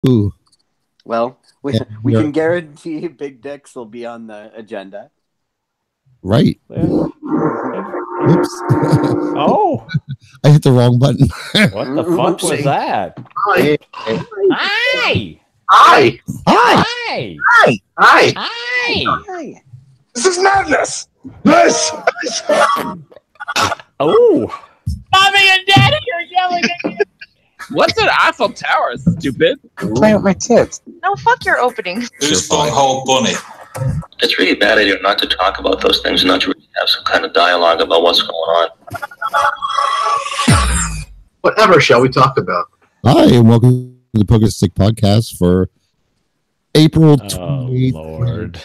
Ooh. Well, we Yeah. can guarantee big dicks will be on the agenda. Right. Yeah. Oops. Oh, I hit the wrong button. what the fuck was that? Hi. Hi! Hi. Hi. Hi! Hi. Hi. Hi! Hi. This is madness. This. Oh, Mommy and Daddy are yelling at you. What's an Eiffel Tower, stupid? Play with my tits. No, fuck your opening. Who's bunghole bunny? It's really a bad idea not to talk about those things, not to really have some kind of dialogue about what's going on. Whatever shall we talk about? Hi, and welcome to the Pokin It podcast for April 28th. Lord.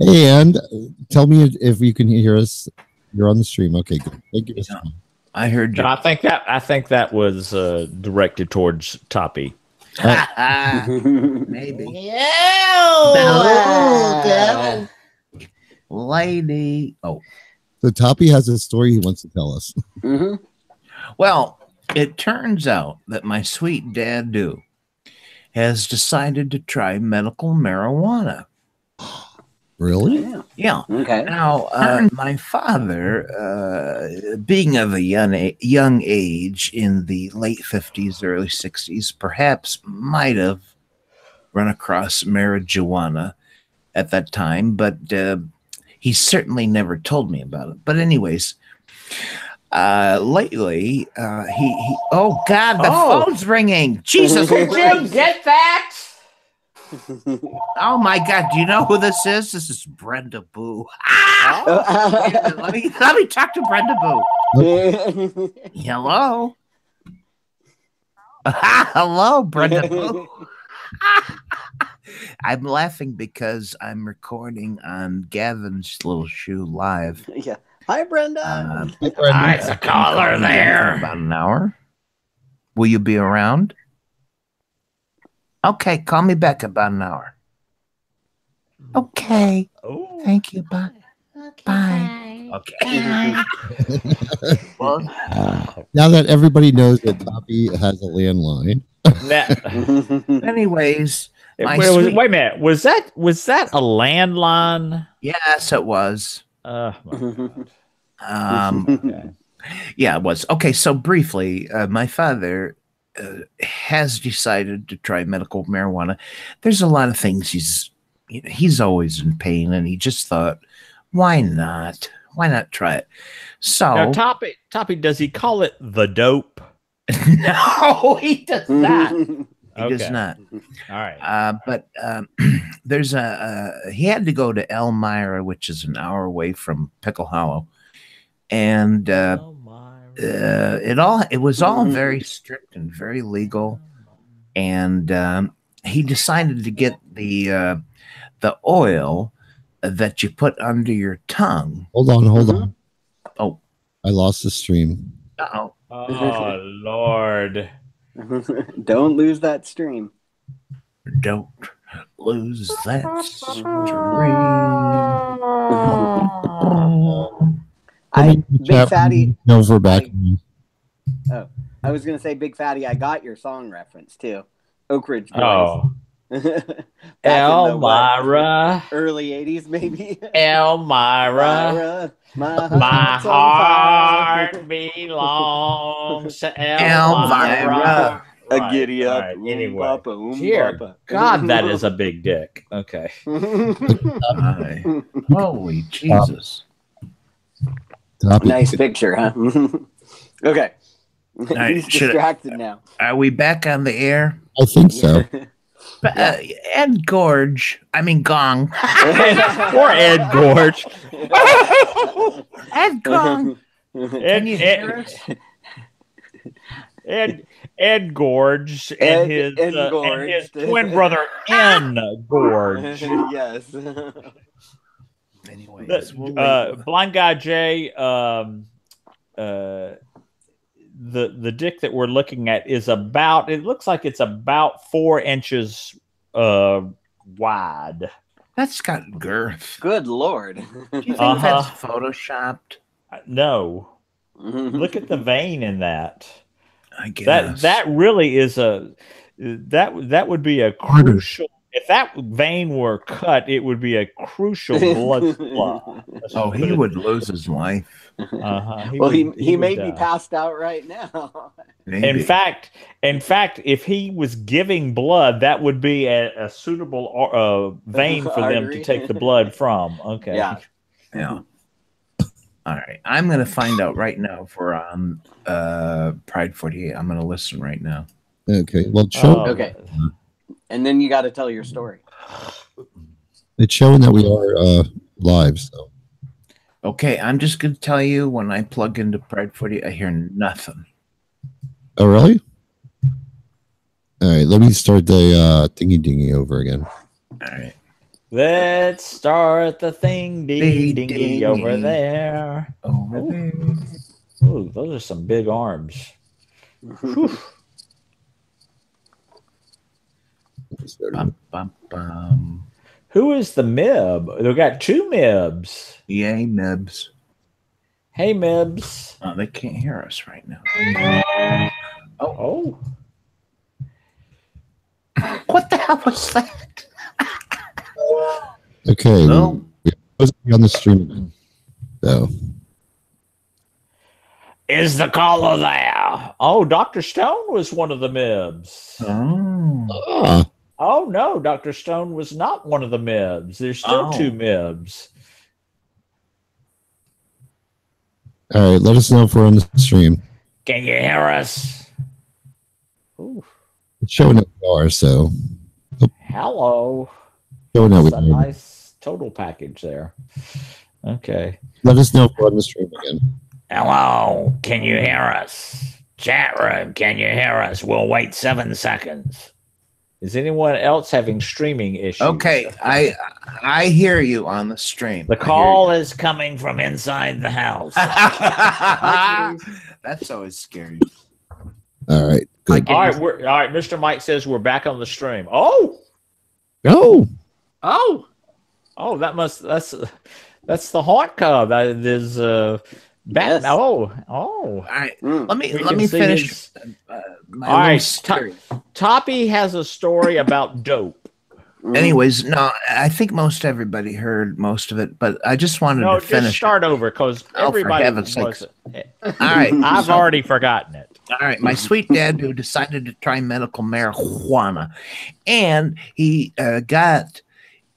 And tell me if you can hear us. You're on the stream. Okay, good. Thank you. I heard you. I think that was directed towards Toppy. Maybe. Yeah. Lady. Oh. So Toppy has a story he wants to tell us. Mm-hmm. Well, it turns out that my sweet dad has decided to try medical marijuana. Really? Yeah. Okay. Now, my father, being of a young age in the late 50s, early 60s, perhaps might have run across marijuana at that time, but he certainly never told me about it. But anyways, lately, he oh God, the phone's ringing. Jesus, Did you get that? oh my God, do you know who this is? This is Brenda Boo. Let me talk to Brenda Boo. Hello. Hello, Brenda Boo. I'm laughing because I'm recording on Gavin's Little Shoe live. Yeah. Hi, Brenda. Nice caller there. About an hour. Will you be around? Okay, call me back about an hour. Okay. Oh. Thank you. Bye. Okay, Bye. bye. Okay. Well, Now that everybody knows that Toppy has a landline. anyways, Wait a minute. Was that a landline? yes, it was. Oh my God. Okay. Yeah, it was. Okay, so briefly, my father has decided to try medical marijuana. There's a lot of things he's always in pain, and he just thought, why not? Why not try it? So Now, Toppy, does he call it the dope? no, he does not. He does Okay. not. All right. But there's he had to go to Elmira, which is an hour away from Pickle Hollow, and it was all very strict and very legal, and he decided to get the oil that you put under your tongue. Hold on. Oh, I lost the stream. uh-oh. Oh Lord. Don't lose that stream. Don't lose that Big Fatty. No, we're back. Oh, I was gonna say, Big Fatty. I got your song reference too. Oak Ridge Boys. Oh. Back in Elmira. early '80s, maybe. Elmira. My heart belongs to Elmira. A giddy up. Right. Oom Anyway. papa, oom Dear papa. God, that is a big dick. Okay. Holy Jesus. Toppy. Nice picture, huh? Okay. right, He's should I- distracted now. Are we back on the air? I think so. Ed Gorge. I mean, Gong. Or Ed Gorge. Ed Gong. Can you hear us? Ed Gorge and his twin brother N Gorge. Yes. Anyways, Blind Guy J. The dick that we're looking at is about. It looks like it's about 4 inches wide. that's got girth. Good Lord. Do you think that's photoshopped? No, look at the vein in that. I guess that really is that would be a crucial. If that vein were cut, it would be a crucial blood supply. Oh, he would lose his life. Well, he may be passed out right now. Maybe. In fact, if he was giving blood, that would be a suitable vein for them to take the blood from. Okay. Yeah. All right. I'm going to find out right now if we're on Pride 48. I'm going to listen right now. Okay. Well, show. Okay. And then you got to tell your story. It's showing that we are live. So. Okay. I'm just going to tell you when I plug into Pride 48, I hear nothing. Oh, really? All right. Let me start the thingy over again. All right. Let's start the dingy over there. Over there. Ooh, those are some big arms. Bum, bum, bum. Who is the Mib? They've got two Mibs. Yay, Mibs. Hey, Mibs. Oh, they can't hear us right now. Oh. What the hell was that? Okay. No. We're supposed to be on the stream. So. Is the caller there? Oh, Dr. Stone was one of the Mibs. Oh, no, Dr. Stone was not one of the Mibs. There's still two Mibs. All right, let us know if we're on the stream. Can you hear us? Ooh. It's showing that we are, so. Hello. Showing that That's a we are. nice total package there. Okay. Let us know if we're on the stream again. Hello. Can you hear us? Chat room, can you hear us? We'll wait 7 seconds. Is anyone else having streaming issues? Okay, I hear you on the stream. The call is coming from inside the house. That's always scary. All right, good. All right. Mr. Mike says we're back on the stream. Oh, that's the haunt cub. There's Yes. Oh. All right, let me see finish. All right, Toppy has a story about dope. Anyways, no, I think most everybody heard most of it, but I just wanted to finish. Just start over because everybody heaven's was. All right, I've already forgotten it. All right, my sweet dad who decided to try medical marijuana, and he got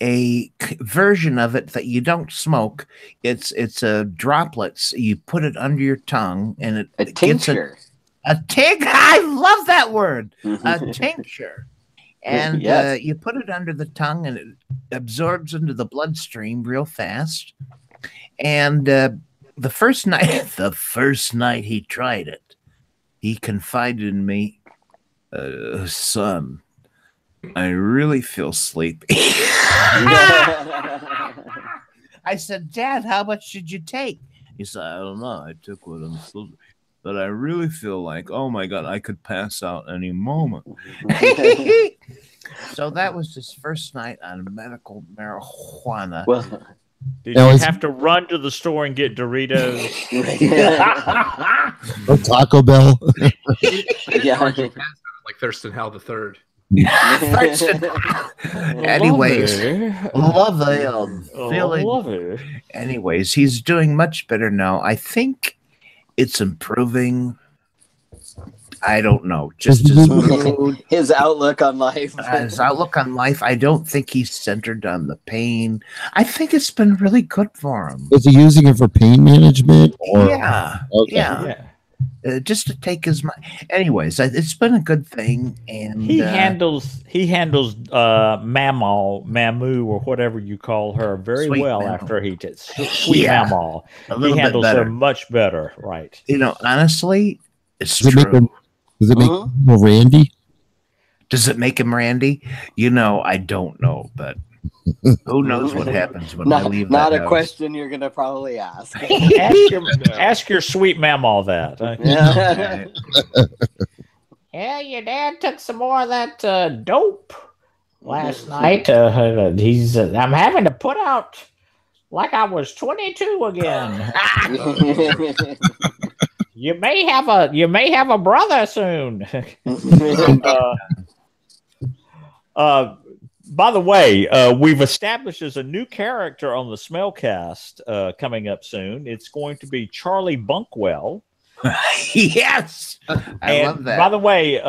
a version of it that you don't smoke. It's a droplets. You put it under your tongue, and it A tincture. A tincture. I love that word. A tincture. And Yes. you put it under the tongue, and it absorbs into the bloodstream real fast. And the first night he tried it, he confided in me, son, I really feel sleepy. I said, Dad, how much did you take? He said, I don't know. I took what I'm supposed to. But I really feel like, oh my God, I could pass out any moment. So that was his first night on medical marijuana. Well, Did you have to run to the store and get Doritos? Or Taco Bell. yeah. Like Thurston Howell III. Anyways, love it. Anyways, he's doing much better now. I think it's improving. I don't know. Just his mood, his outlook on life. I don't think he's centered on the pain. I think it's been really good for him. Is he using it for pain management? Or? Yeah. Okay. Yeah. Just to take his mind. Anyways, it's been a good thing, and he handles Mamu or whatever you call her very Sweet well Mamaw. After he did Sweet Mamaw. He handles her much better, right? You know, honestly, it's Does true. It make him more Randy? Does it make him Randy? You know, I don't know, but who knows what happens when I leave Not that a house. question you're going to probably ask. Ask your Sweet Mamaw that. Yeah, your dad took some more of that dope last night. I'm having to put out like I was 22 again. You may have a brother soon. By the way, we've established as a new character on the Smellcast coming up soon. It's going to be Charlie Bunkwell. Yes, I love that. By the way,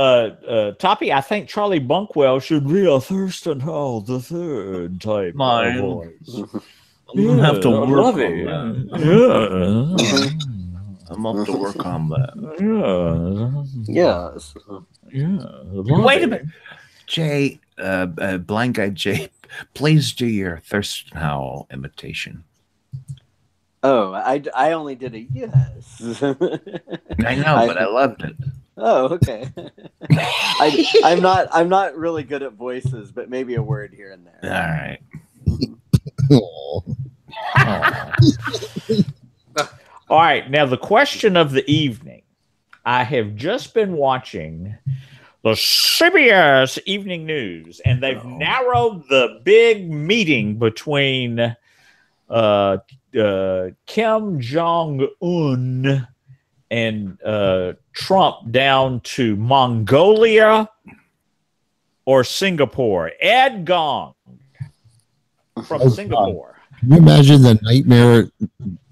Toppy, I think Charlie Bunkwell should be a Thurston Howell the Third type voice. I'm gonna have to work on that. Yeah. I'm up to work on that. Yes. Wait a minute, Jay. Blind Guy Jay, please do your Thurston Howell imitation. Oh, I only did a yes. I know, but I loved it. Oh, okay. I'm not really good at voices, but maybe a word here and there. All right. All right. Now the question of the evening. I have just been watching the CBS Evening News, and they've narrowed the big meeting between Kim Jong-un and Trump down to Mongolia or Singapore. Ed Gong from Singapore. Can you imagine the nightmare?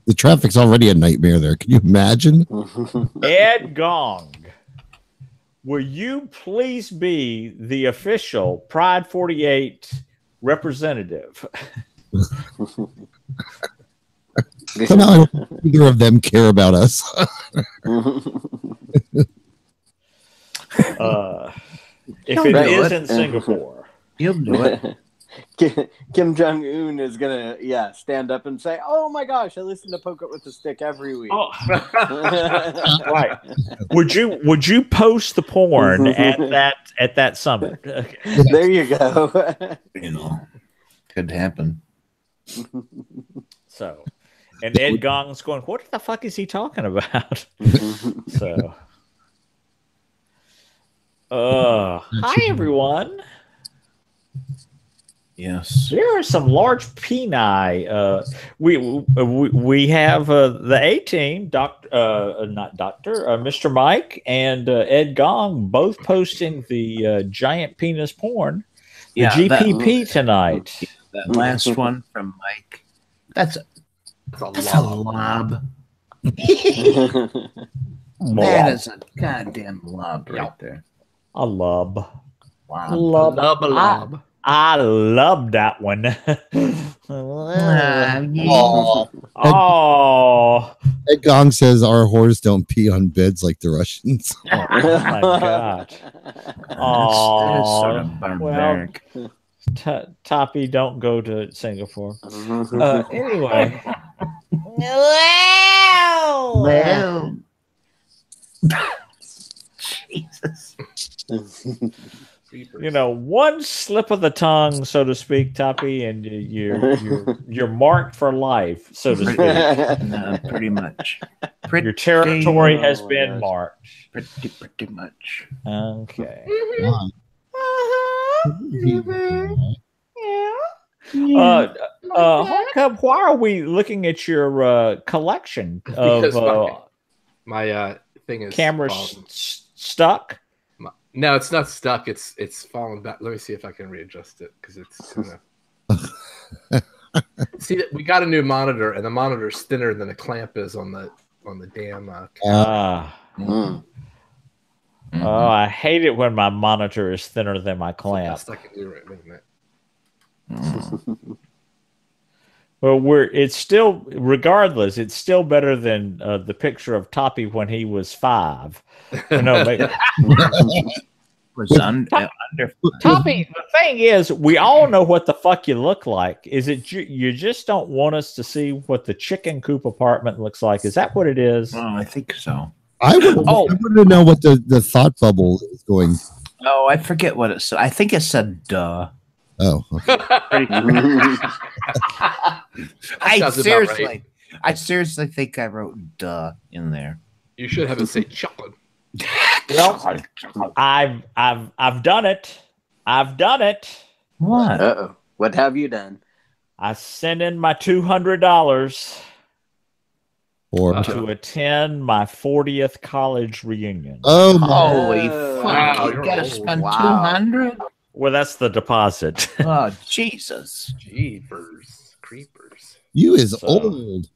The traffic's already a nightmare there. Can you imagine? Ed Gong, will you please be the official Pride 48 representative? Somehow neither of them care about us. If it is in Singapore. He'll do it. Kim Jong-un is gonna stand up and say, "Oh my gosh, I listen to Poke It with a Stick every week." Oh. Right. Would you post the porn at that summit? Okay. There you go. Could happen. So, and Ed Gong's going, what the fuck is he talking about? So, hi everyone. Yes, there are some large peni. We have the A team, Mr. Mike and Ed Gong, both posting the giant penis porn. The GPP tonight. That last one from Mike. That's a lob. That is a goddamn lob right there. A lob. Lob. Lob. I love that one. Oh. Ed Gong says our whores don't pee on beds like the Russians. Oh my God. That is sort of barbaric. Well, Toppy, don't go to Singapore. Anyway. Well. Jesus. You know, one slip of the tongue, so to speak, Toppy, and you're marked for life, so to speak. Pretty much. Your territory has been marked. Pretty much. Okay. Cub, why are we looking at your collection of my thing is cameras stuck? No, it's not stuck. It's fallen back. Let me see if I can readjust it because it's kind of. See, we got a new monitor, and the monitor's thinner than the clamp is on the damn. Oh, I hate it when my monitor is thinner than my clamp. That's the best I can do right now. Well, it's still, regardless, it's still better than the picture of Toppy when he was 5. No, Toppy, the thing is, we all know what the fuck you look like. Is it you just don't want us to see what the chicken coop apartment looks like? Is that what it is? Oh, I think so. I want to know what the thought bubble is going. Oh, I forget what it said. I think it said duh. Oh, okay. I seriously think I wrote duh in there. You should have it say chocolate. Well, I've done it. I've done it. What? Uh-oh. What have you done? I sent in my $200. Or to attend my 40th college reunion. oh my! Holy Oh, fuck! wow, You you're gotta old. spend Wow. 200. Well, that's the deposit. Oh Jesus! Jeepers, creepers. You is So- old.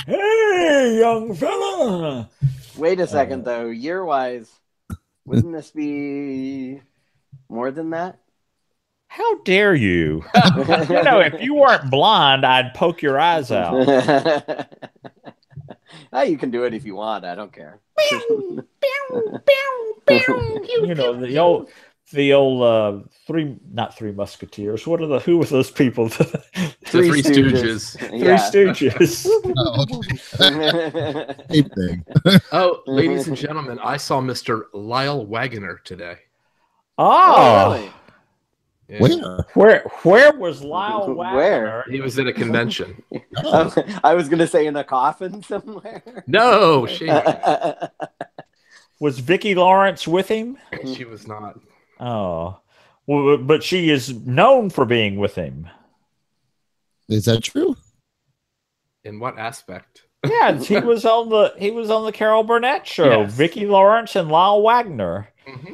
Hey, young fella! Wait a second, though. Year-wise, wouldn't this be more than that? How dare you? You know, if you weren't blind, I'd poke your eyes out. Oh, you can do it if you want. I don't care. You know, the old not three musketeers. Who were those people? The Three Stooges. Three Yeah. Stooges. Oh, okay. Same thing. Oh, ladies and gentlemen, I saw Mr. Lyle Wagoner today. Oh, really? Yeah. where was Lyle Wagner? Where? He was at a convention. I was going to say in a coffin somewhere. No, she Was Vicki Lawrence with him? was not. Oh, well, but she is known for being with him. Is that true? In what aspect? Yeah, he was on the Carol Burnett show. Yes. Vicki Lawrence and Lyle Wagner. Mm-hmm.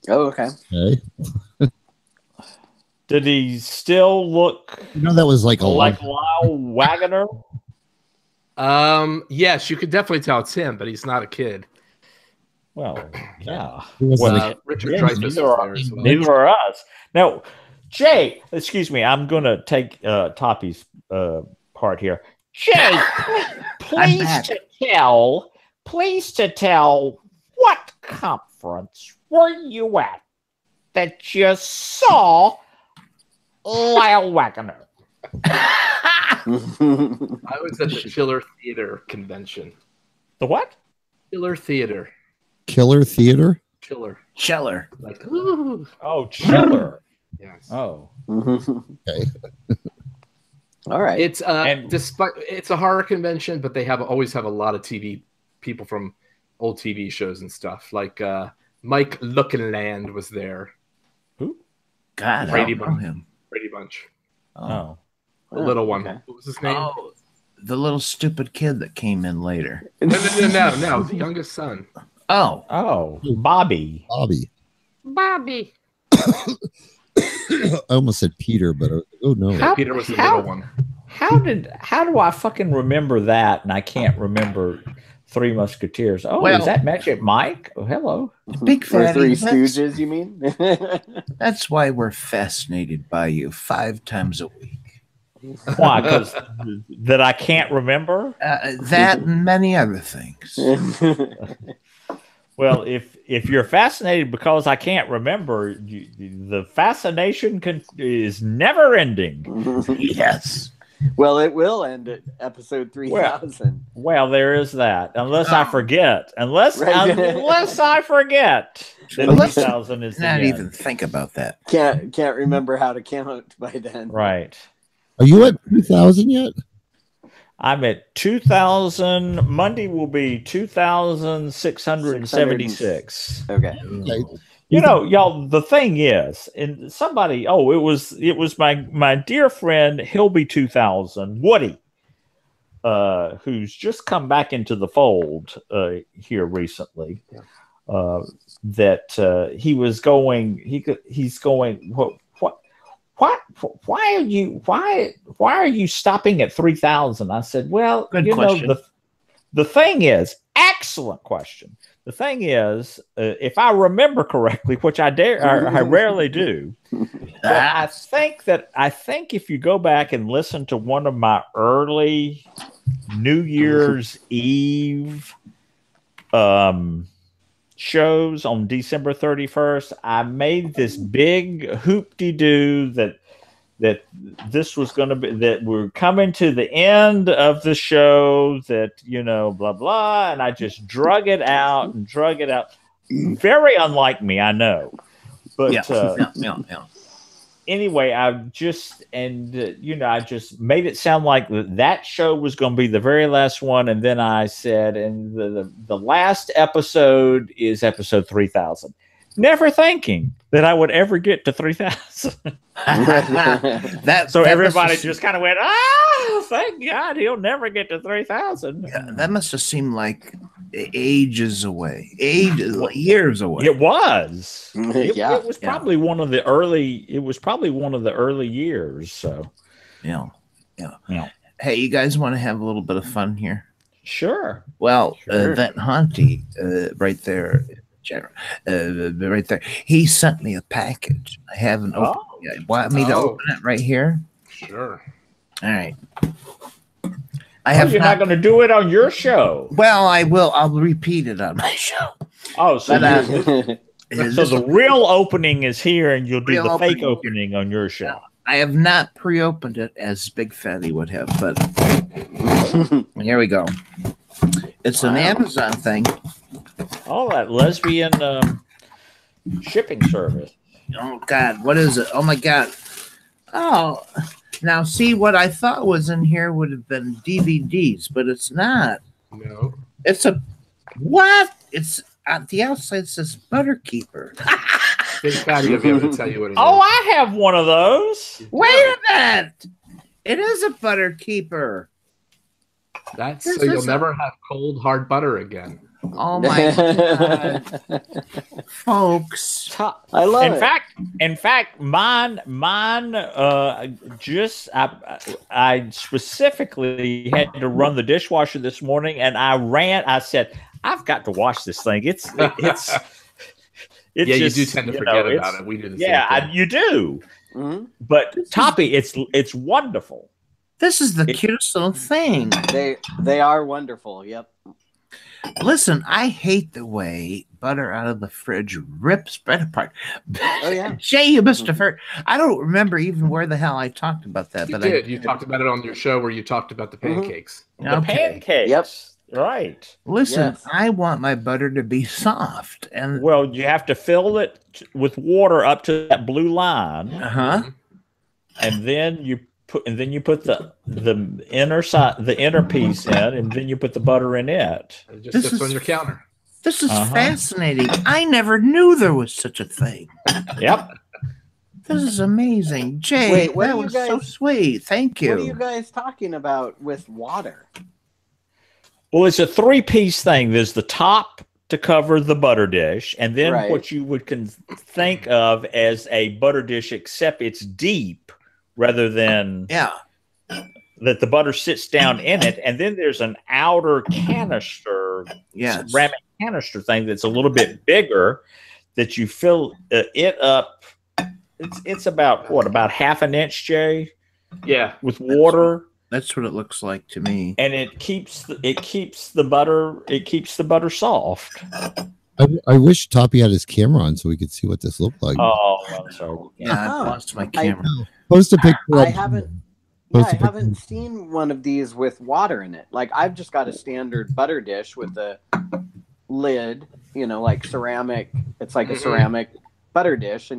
Oh, okay. Okay. Did he still look You know that was like a like long. Lyle Wagner? Yes, you could definitely tell it's him, but he's not a kid. Well, yeah. He wasn't Well, a- Richard Yeah, Dreyfuss was neither are- there as well. Neither are us. Now, Jay, excuse me, I'm going to take Toppy's part here. Jay, please back. to tell, what conference were you at that you saw Lyle Wagner? I was at the Chiller Theater convention. The what? Chiller Theater. Killer Theater. Chiller. Cheller. Like, ooh. Oh, Chiller. Yes. Oh. Okay. All right. It's And- despite it's a horror convention, but they always have a lot of TV people from old TV shows and stuff. Like Mike Lookinland was there. God, I Brady don't know Bunch. him. Brady Bunch. Oh. The little one. okay. What was his name? Oh, the little stupid kid that came in later. No, the youngest son. Oh, Oh, Bobby. Bobby. Bobby. I almost said Peter, but oh no. How- Peter was the how- little one. How do I fucking remember that and I can't remember Three Musketeers? Oh, Well- is that Magic Mike? Oh, hello. big Or fan. Three Stooges, you mean? That's why we're fascinated by you 5 times a week. Why? Because that I can't remember? That and many other things. Well, if you're fascinated because I can't remember, the fascination is never ending. Yes. Well, it will end at episode 3000. Well, there is that. Unless I forget. Unless Right. unless I forget that Well, let's 2000 is the Not end. even think about that. Can't remember how to count by then. Right. Are you at 2,000 yet? I'm at 2000. Monday will be 2,676. Okay. Okay. You know, y'all, the thing is, and somebody, it was my dear friend, he'll be 2000, Woody, who's just come back into the fold here recently. That he's going, why are you stopping at 3,000? I said, well, Good you question. know, the thing is, excellent question. The thing is, if I remember correctly, which I rarely do, but I think if you go back and listen to one of my early New Year's Eve shows on December 31st, I made this big hoop-de-doo that this was going to be, that we're coming to the end of the show, that, you know, blah, blah. And I just drug it out. Very unlike me, I know. But Yeah. anyway, I just made it sound like that show was going to be the very last one. And then I said, and the last episode is episode 3000. Never thinking that I would ever get to 3,000. So everybody just kind of went, "Oh, thank God, he'll never get to 3,000." Yeah, that must have seemed like ages away, years away. It was. Yeah. It was probably one of the early. It was probably one of the early years. So Yeah. Yeah. Hey, you guys want to have a little bit of fun here? sure. Well, Sure. that Hunty right there, right there, he sent me a package. I haven't opened it yet. Want me to open it right here? Sure. All right. I have You're not going to do it on your show. Well, I will. I'll repeat it on my show. Oh, so, But, so the real opening is here, and you'll do Real the fake opening opening on your show. I have not pre-opened it as Big Fatty would have, but here we go. It's an Amazon thing. Oh, that lesbian shipping service. Oh God, what is it? Oh my God. Oh, now see what I thought was in here would have been DVDs, but it's not. No. It's a what? It's at the outside it says Butterkeeper. Big Fatty will be able to tell you what it is. Oh, I have one of those. Wait a minute. It is a Butterkeeper. That's This so you'll is never have cold hard butter again. Oh my God, folks! I love in it. fact, mine. I specifically had to run the dishwasher this morning, and I said, I've got to wash this thing. It's Yeah, just, you do tend to forget about it. We do the same thing. you do. Mhm. But Toppy, it's wonderful. This is the cutest little thing. They are wonderful. Yep. Listen, I hate the way butter out of the fridge rips bread apart. Oh yeah. Jay, you must have heard. I don't remember even where the hell I talked about that. You but did. You talked about it on your show where you talked about the pancakes. The pancakes. Yep. Right. Listen, Yes. I want my butter to be soft, and Well, you have to fill it with water up to that blue line, and then you put the inner side, the inner piece in, and then you put the butter in it. It just This sits is- on your counter. this is fascinating. I never knew there was such a thing. Yep. This is amazing, Jay. Wait, what that are you was so guys- sweet. Thank you. What are you guys talking about with water? Well, it's a three-piece thing. There's the top to cover the butter dish, and then Right. what you would think of as a butter dish, except it's deep rather than Yeah. that the butter sits down in it, and then there's an outer canister, Yes. ceramic canister thing that's a little bit bigger that you fill it up. It's about half an inch, Jay, Yeah. with water. That's what it looks like to me. And it keeps the butter soft. I wish Toppy had his camera on so we could see what this looked like. Oh, I'm sorry. Yeah, I lost my camera. Post a picture. I up. haven't. Post Yeah, a I picture. haven't seen one of these with water in it. Like I've just got a standard butter dish with a lid, like ceramic. It's like a ceramic butter dish,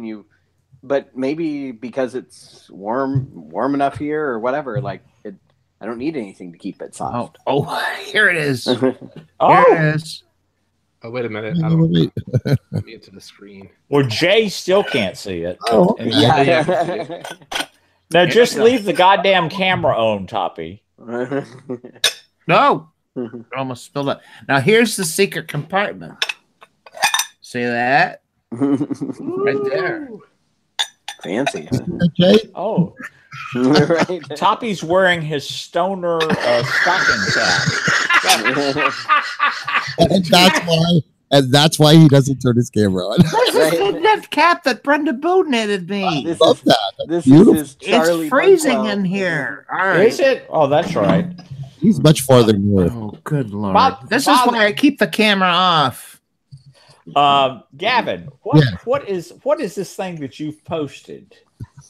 but maybe because it's warm enough here or whatever, I don't need anything to keep it soft. Oh, here it is. Here Oh, it is. Oh, wait a minute. Wait, I don't wait, wait. let me into the screen. well, Jay still can't see it. Oh, And- Yeah. Now just leave the goddamn camera on, Toppy. No. It almost spilled up. Now here's the secret compartment. See that? Right there. Fancy. Okay. Oh, Right. Toppy's wearing his stoner stocking cap. And that's why he doesn't turn his camera on. This is Right. that cap that Brenda Boo knitted me. This Love is that. That's this beautiful. is Charlie. It's freezing Buckwell. in here. All right. Is it? Oh, that's right. He's much farther north. Oh, good lord. Bob- this Bob- is why I keep the camera off. Gavin, what is this thing that you've posted?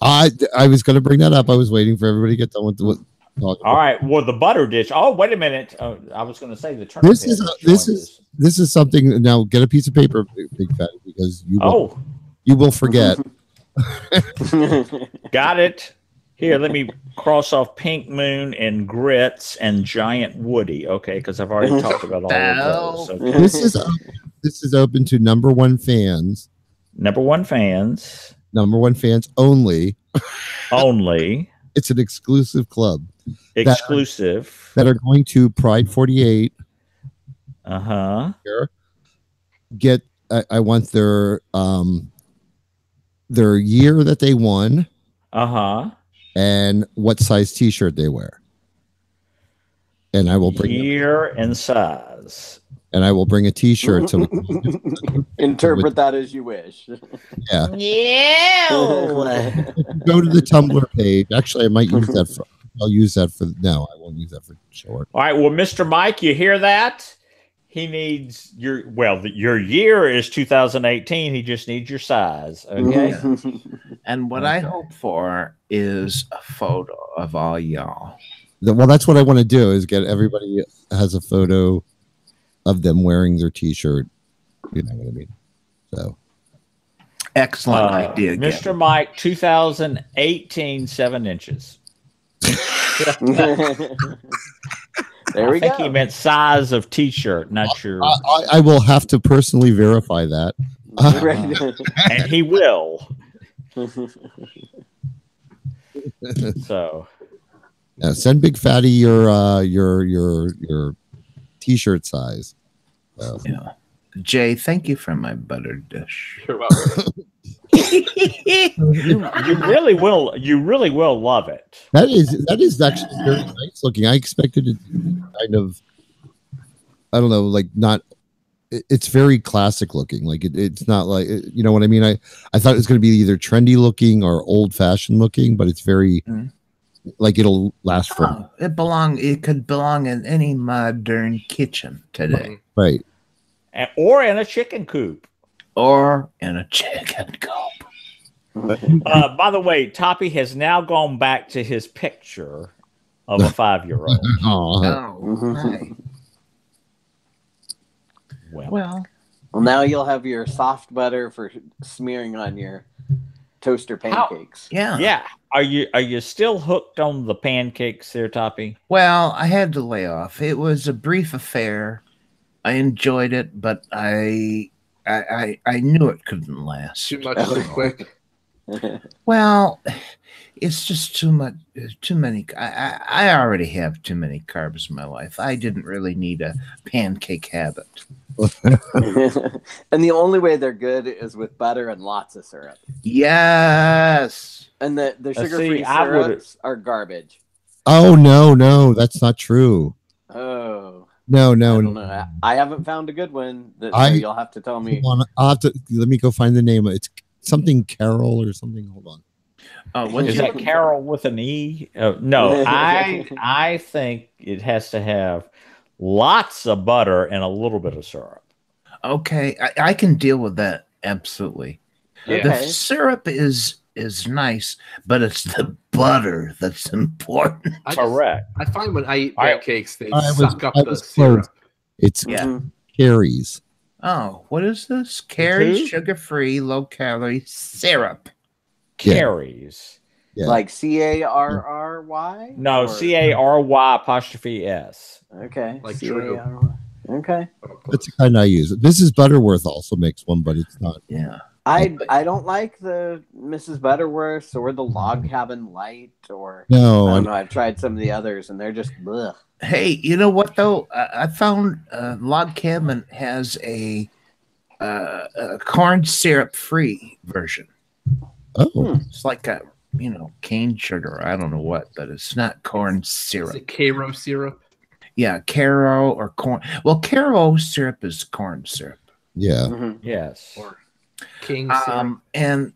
I was going to bring that up. I was waiting for everybody to get done with what. All right. Well, the butter dish. Oh, wait a minute. Oh, I was going to say the turnip. This is something. Now get a piece of paper, Big Fat, because you will forget. Got it. Here, let me cross off Pink Moon and Grits and Giant Woody. Okay, because I've already talked about all of those. Okay. This is open to #1 fans Number one fans Number one fans only. only. It's an exclusive club. Exclusive. That are going to Pride 48. Uh-huh. Get I want their year that they won. Uh-huh. And what size t-shirt they wear. And I will bring year and size. And I will bring a t-shirt so we can interpret that as you wish. Yeah. Yeah. Go to the Tumblr page. Actually, I might use that for I'll use that for no, I won't use that for short. All right. Well, Mr. Mike, you hear that? He needs your year is 2018. He just needs your size. Okay. And what I hope for is a photo of all y'all. Well, that's what I want to do is get everybody has a photo of them wearing their t-shirt. You know what I mean? So excellent idea. Mr. Kevin. Mike, 2018, 7 inches. There we go. I think he meant size of t-shirt, not your. I will have to personally verify that. And he will. So send Big Fatty your t-shirt size. Yeah. Jay, thank you for my butter dish. You're welcome. you really will love it. That is actually very nice looking. I expected it to be kind of, I don't know, like not. It's very classic looking. Like it's not like, you know what I mean. I thought it was going to be either trendy looking or old fashioned looking, but it's very like it'll last for. It could belong in any modern kitchen today, right? Or in a chicken coop. Or in a chicken coop. By the way, Toppy has now gone back to his picture of a 5-year-old. Oh, well, now you'll have your soft butter for smearing on your toaster pancakes. Yeah. Are you still hooked on the pancakes there, Toppy? Well, I had to lay off. It was a brief affair. I enjoyed it, but I knew it couldn't last. Too much too quick. Well, it's just too much. Too many. I already have too many carbs in my life. I didn't really need a pancake habit. And the only way they're good is with butter and lots of syrup. Yes. And the sugar-free syrups are garbage. Oh no, that's not true. Oh. No. I haven't found a good one. So you'll have to tell me. I'll have to let me go find the name. It's something Carol or something. Hold on. Oh, is that Carol with an E? No, I think it has to have lots of butter and a little bit of syrup. Okay, I can deal with that absolutely. Okay. The syrup is nice, but it's the butter that's important. Correct. I find when I eat pancakes, they I suck up was the syrup. It's Carrie's. Oh, what is this? Carrie's sugar-free, low-calorie syrup. Carries. Yeah. Like Carry? No, Cary''S. Okay. Like True. Okay. That's the kind I use. Mrs. Butterworth also makes one, but it's not. Yeah. I don't like the Mrs. Butterworth or the Log Cabin Light or No, I don't know. I've tried some of the others and they're just blech. Hey, you know what though? I found Log Cabin has a corn syrup free version. Oh, It's like a cane sugar. I don't know what, but it's not corn syrup. Is it Caro syrup? Yeah, Caro or corn. Well, Caro syrup is corn syrup. yeah. Mm-hmm. Yes. Or King syrup? And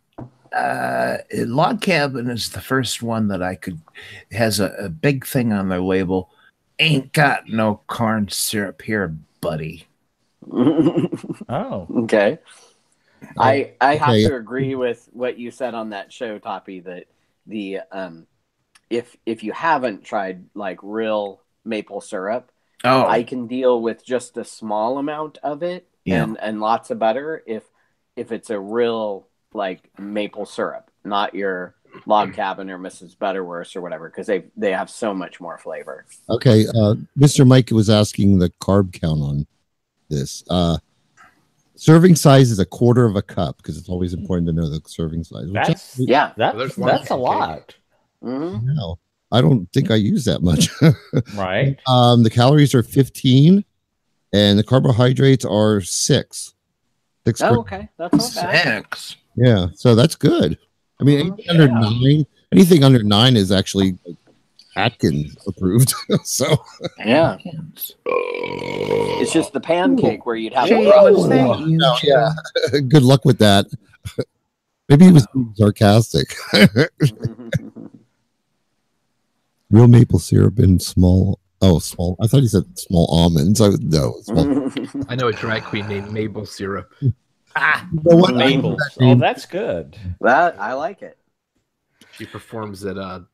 Log Cabin is the first one that has a big thing on their label. Ain't got no corn syrup here, buddy. Oh. Okay. I have to agree with what you said on that show, Toppy, that the if you haven't tried like real maple syrup, I can deal with just a small amount of it and lots of butter if it's a real like maple syrup, not your Log Cabin or Mrs. Butterworth or whatever, because they have so much more flavor. Okay. Mr. Mike was asking the carb count on this. Serving size is a quarter of a cup because it's always important to know the serving size. That's Yeah. that's a lot. Mm-hmm. No, I don't think I use that much. Right. The calories are 15, and the carbohydrates are 6. 6 Oh, okay. That's not bad. 6. Yeah, so that's good. I mean, anything under 9 is actually like, Atkins approved. So Yeah. It's just the pancake where you'd have Jay, to was that you, no, Jay? yeah. Good luck with that. Maybe he was being sarcastic. Real maple syrup in small. Oh, small. I thought he said small almonds. No, small. I know a drag queen named Mabel Syrup. You know what? Mabel. Oh, that's good. That I like it. She performs at not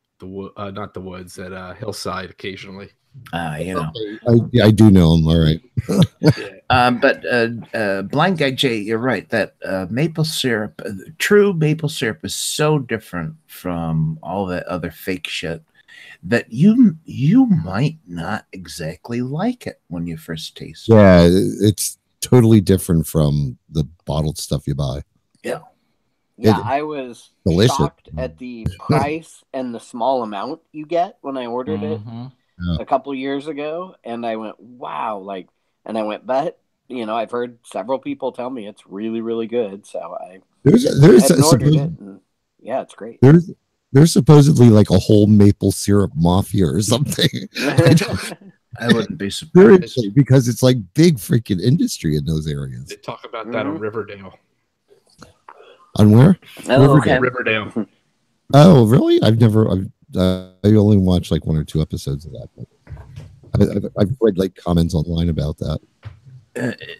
the woods, at Hillside occasionally. You know. I do know him. All right. But Blind Guy Jay, you're right. That maple syrup, true maple syrup, is so different from all that other fake shit that you might not exactly like it when you first taste it. Yeah, it's totally different from the bottled stuff you buy. Yeah. Yeah, I was delicious. shocked at the price and the small amount you get when I ordered it a couple years ago, and I went, "Wow!" And I went, "But I've heard several people tell me it's really, really good." So I ordered it. And, yeah, it's great. There's supposedly like a whole maple syrup mafia or something. I wouldn't be surprised Seriously, because it's like big freaking industry in those areas. They talk about that on Riverdale. On where? Oh, okay. Riverdale. Oh, really? I only watched like 1 or 2 episodes of that. But I've read like comments online about that.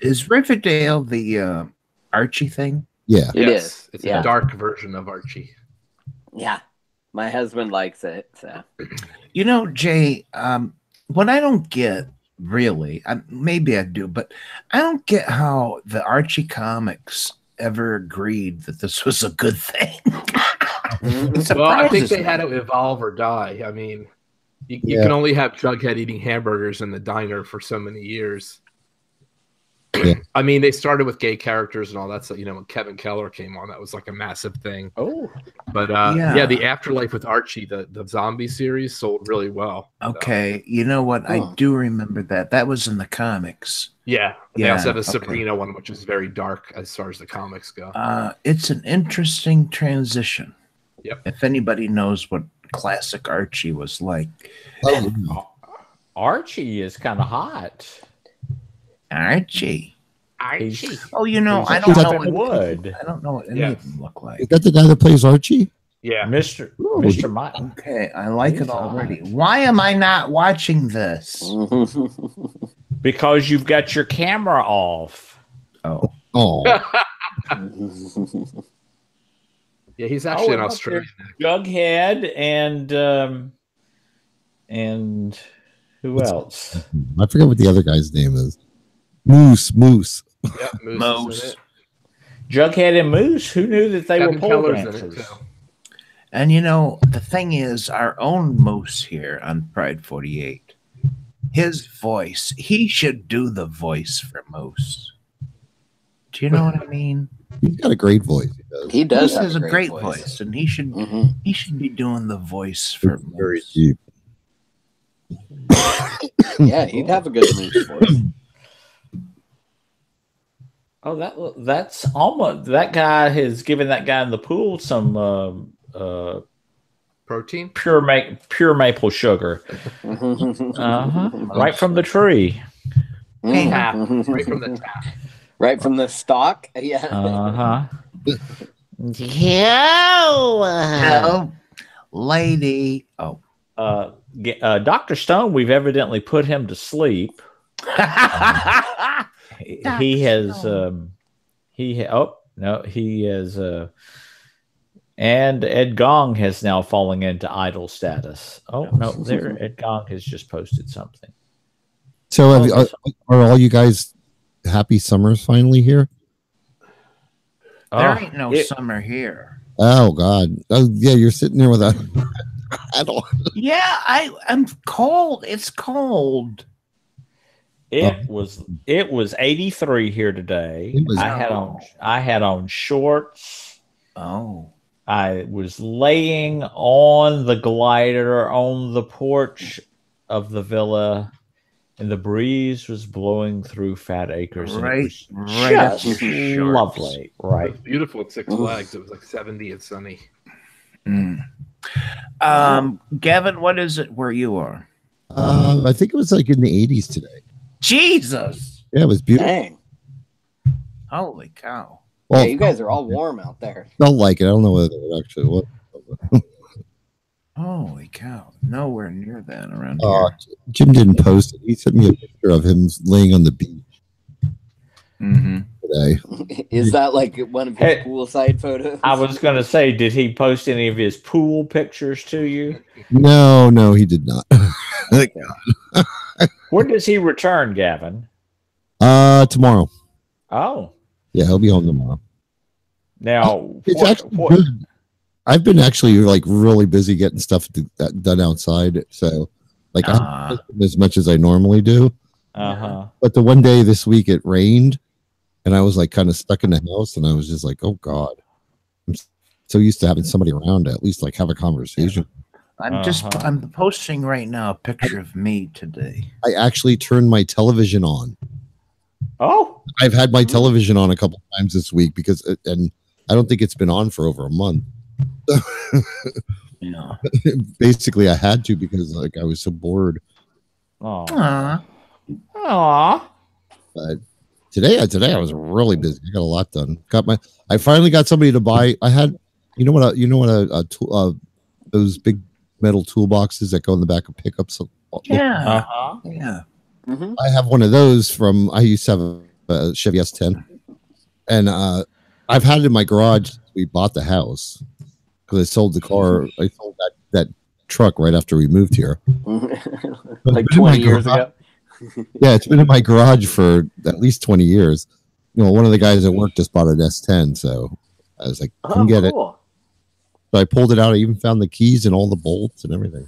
Is Riverdale the Archie thing? Yeah, It is. It's a dark version of Archie. Yeah, my husband likes it. So. Jay, what I don't get really, maybe I do, but I don't get how the Archie comics ever agreed that this was a good thing. Well, I think they had to evolve or die. I mean, you can only have Jughead eating hamburgers in the diner for so many years. Yeah. I mean, they started with gay characters and all that. So, when Kevin Keller came on, that was like a massive thing. Oh, but the Afterlife with Archie, the zombie series, sold really well. Okay, you know what? I do remember that. That was in the comics. Yeah. They also have a Sabrina one, which is very dark as far as the comics go. It's an interesting transition. Yep. If anybody knows what classic Archie was like. Archie is kind of hot. Archie. Oh, I He's don't know. wood. I don't know what any of them look like. Is that the guy that plays Archie? Yeah, Mr. Mike. Okay, I like it already. Why am I not watching this? Because you've got your camera off. Oh. Yeah, he's actually an Australian. Jughead and who else? I forget what the other guy's name is. Moose. Yeah, Moose. Jughead and Moose. Who knew that they were pole dancers? And the thing is, our own Moose here on Pride 48, his voice, he should do the voice for Moose. Do you know what I mean? He's got a great voice. He does. He has a great voice, and he should be doing the voice for Moose. Very deep. Yeah, he'd have a good Moose voice. Oh, that's almost, that guy has given that guy in the pool some protein, pure maple sugar, right from the tree. Right from the tap. Right from the stalk. Yeah. Hello, lady. Oh, Dr. Stone, we've evidently put him to sleep. He has and Ed Gong has now fallen into idol status. Oh no, there Ed Gong has just posted something. So are all you guys happy summers finally here? There ain't no summer here. Oh God. Oh yeah, you're sitting there with a Yeah, I'm cold. It's cold. It was 83 here today. It was- I had on shorts. Oh. I was laying on the glider on the porch of the villa, and the breeze was blowing through Fat Acres. And it was Right. just lovely. It Right. was beautiful at Six Flags. It was like 70 and sunny. Mm. Gavin, what is it where you are? I think it was like in the 80s today. Jesus. Yeah, it was beautiful. Dang. Holy cow. Well, Yeah, you guys are all warm out there. felt like it. I don't know whether it actually was. Holy cow. Nowhere near that around Uh, here. Jim didn't post it. He sent me a picture of him laying on the beach Mm-hmm. today. Is that like one of his Hey, poolside photos? I was going to say, did he post any of his pool pictures to you? No, he did not. When does he return, Gavin? Tomorrow. Oh, Yeah, he'll be home tomorrow. now It's actually good. I've been actually like really busy getting stuff done outside, so like I haven't as much as I normally do. But the one day this week it rained, and I was like kind of stuck in the house, and I was just like, oh god, I'm so used to having somebody around to at least like have a conversation. I'm posting right now a picture of me today. I actually turned my television on. Oh, I've had my television on a couple times this week because, and I don't think it's been on for over a month. Yeah. Basically, I had to because like I was so bored. Aww. But today I was really busy. I got a lot done. I finally got somebody to buy. I had, those big metal toolboxes that go in the back of pickups. Yeah. Mm-hmm. I have one of those from. I used to have a Chevy S10, and I've had it in my garage since we bought the house because I sold the car. I sold that truck right after we moved here, like 20 years ago. Yeah, it's been in my garage for at least 20 years. One of the guys at work just bought an S10, so I was like, "Come get it." So I pulled it out. I even found the keys and all the bolts and everything.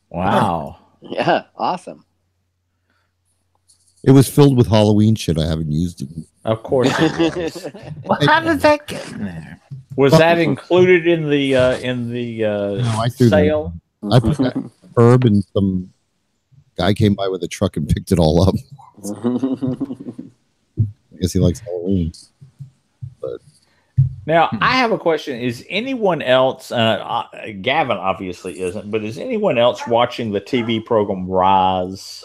Wow. Yeah, awesome. It was filled with Halloween shit I haven't used it. Of course it was. Well, how did that get in there? Was that included in the No, I threw sale? I put that herb and some guy came by with a truck and picked it all up. I guess he likes Halloween. But Now, I have a question. Is anyone else, Gavin obviously isn't, but is anyone else watching the TV program Rise?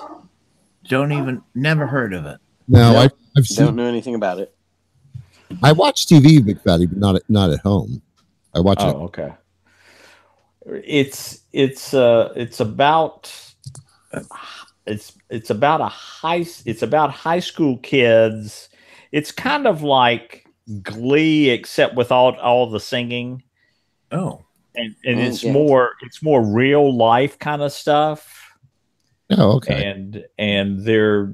Never heard of it. no, Nope. I've seen. Don't know anything about it. I watch TV, Big Fatty, but not at home. I watch it. Oh, okay. It's about high school kids. It's kind of like Glee, except with all the singing. Oh, and it's more real life kind of stuff. Oh, okay. And they're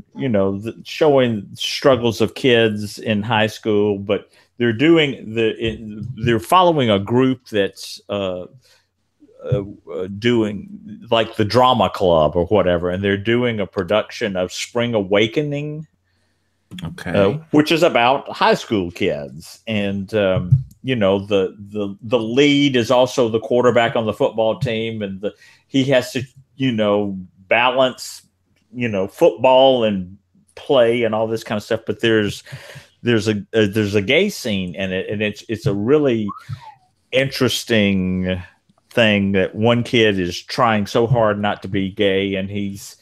showing struggles of kids in high school, but they're following a group that's doing like the drama club or whatever, and they're doing a production of Spring Awakening, which is about high school kids, and the lead is also the quarterback on the football team, and he has to balance football and play and all this kind of stuff, but there's a gay scene in it, and it's a really interesting thing that one kid is trying so hard not to be gay, and he's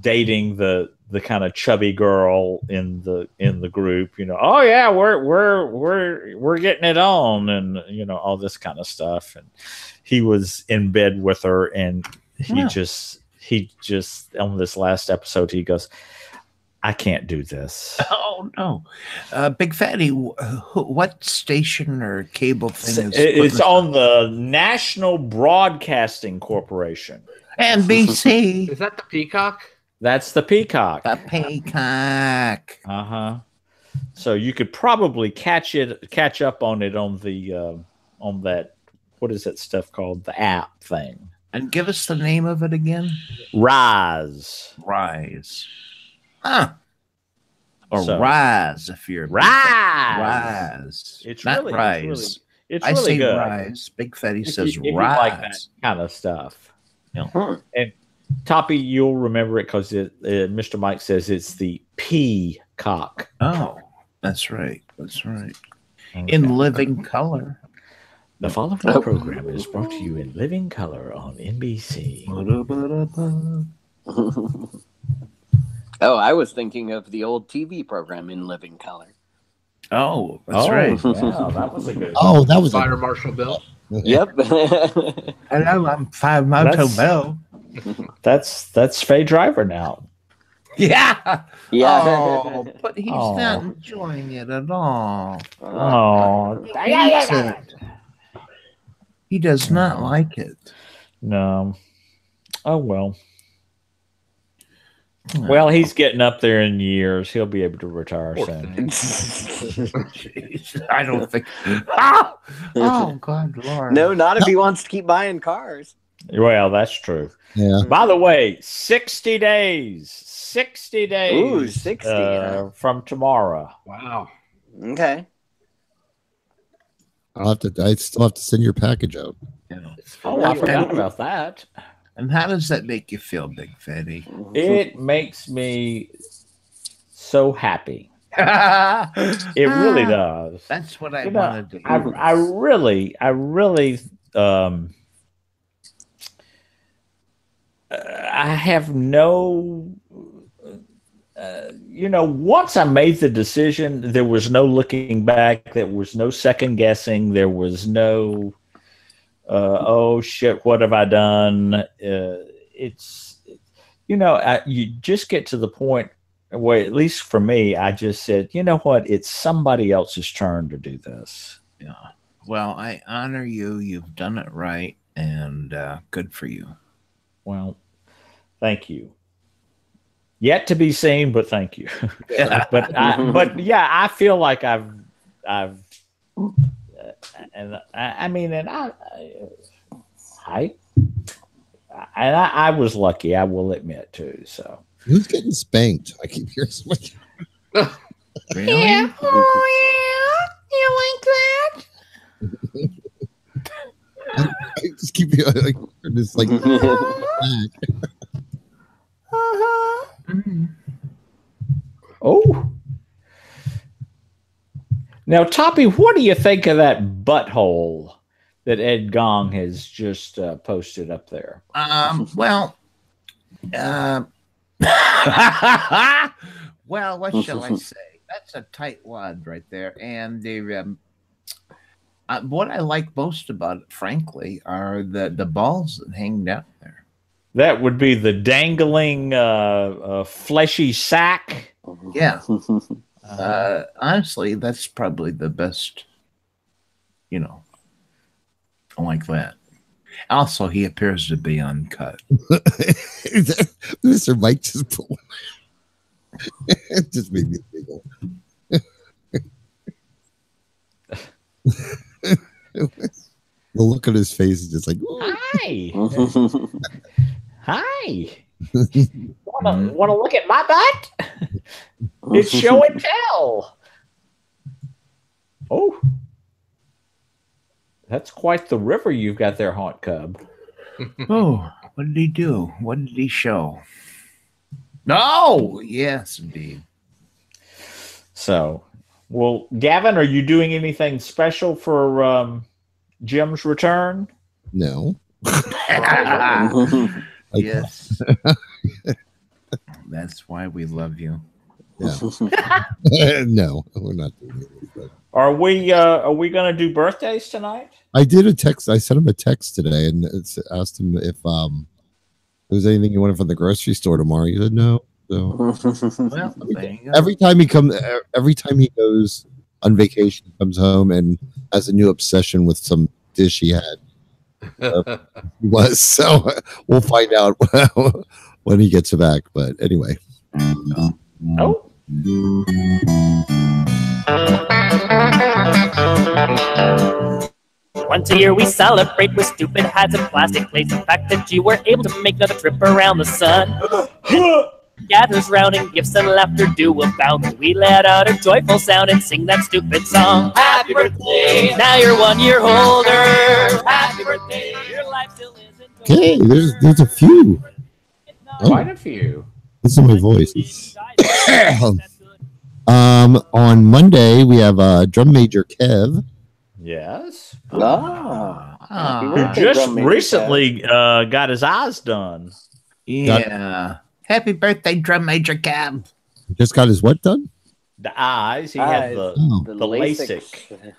dating the kind of chubby girl in the group. Oh yeah, we're getting it on, and all this kind of stuff. And he was in bed with her, and he just on this last episode he goes, I can't do this. Oh no, Big Fatty, what station or cable thing is it's on the National Broadcasting Corporation, NBC? Is that the Peacock? That's the Peacock. The Peacock. So you could probably catch up on it on the on that, what is that stuff called, the app thing. And give us the name of it again. Rise. Huh. Or So- rise if you're Rise. It's not rise. It's I really say good. rise. Big Fatty If says you rise. like that kind of stuff. Huh. And Toppy, you'll remember it because Mr. Mike says it's the peacock. Oh, that's right. That's right. Okay. In living color. The following program is brought to you in living color on NBC. Oh, I was thinking of the old TV program in living color. Oh, that's right. Yeah, that was a good. Oh, that was Fire Marshal Bill. Yep. Hello, I'm Five Moto Bell. That's Faye Driver now. Yeah. Yeah. Oh, but he's Oh. not enjoying it at all. Oh, Hates it. He does not like it. no. Oh well. Well, he's getting up there in years. He'll be able to retire Poor soon. Jeez, I don't think. Oh, God, Lord. No, not if he wants to keep buying cars. Well, that's true. Yeah. By the way, 60 days. 60 days. Ooh, 60, huh? From tomorrow. Wow. Okay. I still have to send your package out. Oh, I forgot about that. And how does that make you feel, Big Fatty? It makes me so happy. It really does. That's what I You know, wanted to hear. I really, I have no, once I made the decision, there was no looking back. There was no second guessing. There was no, oh shit, what have I done? It's, you just get to the point where, at least for me, I just said, you know what? It's somebody else's turn to do this. Yeah. Well, I honor you. You've done it right, and good for you. Well, thank you. Yet to be seen, but thank you. but yeah, I feel like I was lucky. I will admit too. So Who's getting spanked? I keep hearing somebody. Really? Yeah. Oh, yeah. You like that? I just keep like this like. Oh. Now, Toppy, what do you think of that butthole that Ed Gong has just posted up there? Well, well, what shall I say? That's a tight wad right there. And the what I like most about it, frankly, are the balls that hang down there. That would be the dangling fleshy sack. Yeah. Honestly, that's probably the best, I like that. Also, he appears to be uncut. Mr. Mike just put one. It just made me giggle. The look on his face is just like, ooh. Hi. Hi. Want to look at my butt? It's show and tell. Oh. That's quite the river you've got there, Haunt Cub. Oh, what did he do? What did he show? No, yes, indeed. So, well, Gavin, are you doing anything special for Jim's return? No. Yes. That's why we love you. Yeah. No, we're not doing it. But Are we going to do birthdays tonight? I did a text. I sent him a text today and asked him if there was anything you wanted from the grocery store tomorrow. He said no. So Well, there you go. every time he goes on vacation, he comes home and has a new obsession with some dish he had. He was, so we'll find out when he gets back. But anyway. Oh. Once a year we celebrate with stupid hats and plastic plates. The fact that you were able to make another trip around the sun. gathers round and gifts and laughter do abound. And we let out a joyful sound and sing that stupid song. Happy birthday, now you're 1 year older. Happy birthday, your life still isn't over. Okay, there's a few. Quite a few. Listen to my voice. On Monday we have Drum Major Kev. Yes. Happy Who birthday, just Drum Major recently got his eyes done. Yeah. Happy birthday, Drum Major Cab. Just got his what done? The eyes. He Kev. had the LASIK.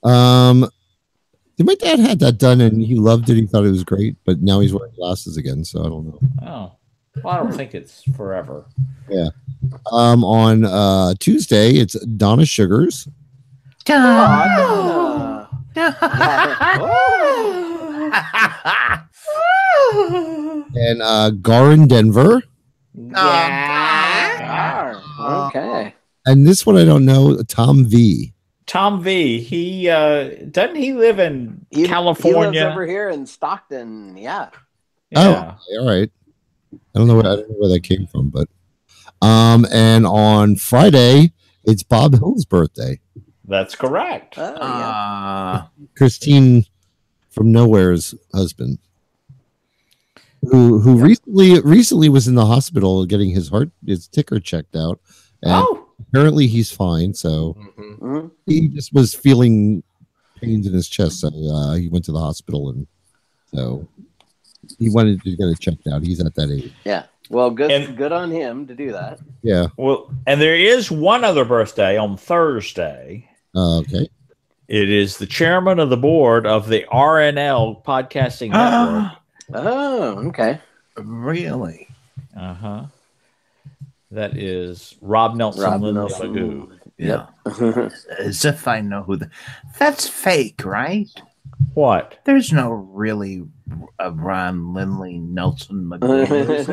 My dad had that done and he loved it. He thought it was great, but now he's wearing glasses again, so I don't know. Oh. Well, I don't think it's forever. Yeah. On Tuesday, it's Donna Sugars. Donna. And Gar in Denver. Okay. And this one I don't know, Tom V. Tom V. He doesn't he live in California? He lives over here in Stockton. Yeah. Oh, all right. I don't know where that came from, but and on Friday it's Bob Hill's birthday. That's correct. Oh, yeah. Christine from Nowhere's husband, who recently was in the hospital getting his ticker checked out, and apparently he's fine. So he just was feeling pains in his chest, so he went to the hospital, and so he wanted to get it checked out. He's at that age. Yeah. Well, good on him to do that. Yeah. Well, and there is one other birthday on Thursday. Okay. It is the chairman of the board of the RNL Podcasting Network. Oh, okay. Really? Uh-huh. That is Rob Nelson. Magoo. Yeah. As if I know who that's fake, right? What? There's no really Ron Lindley Nelson Magoo.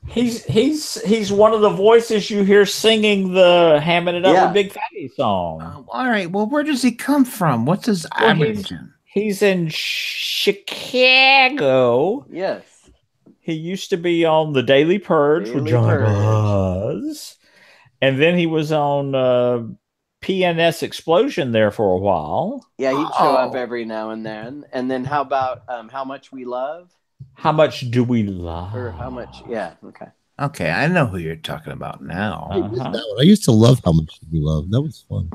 He's one of the voices you hear singing the Hamming It Up with Big Fatty song. All right. Well, where does he come from? What's his origin? He's in Chicago. Yes. He used to be on the Daily Purge with John Buzz. And then he was on PNS Explosion there for a while. Yeah, he'd show up every now and then. And then how about How Much We Love? How Much Do We Love? Or how much? Yeah, okay. Okay, I know who you're talking about now. I used to love How Much We Love. That was fun.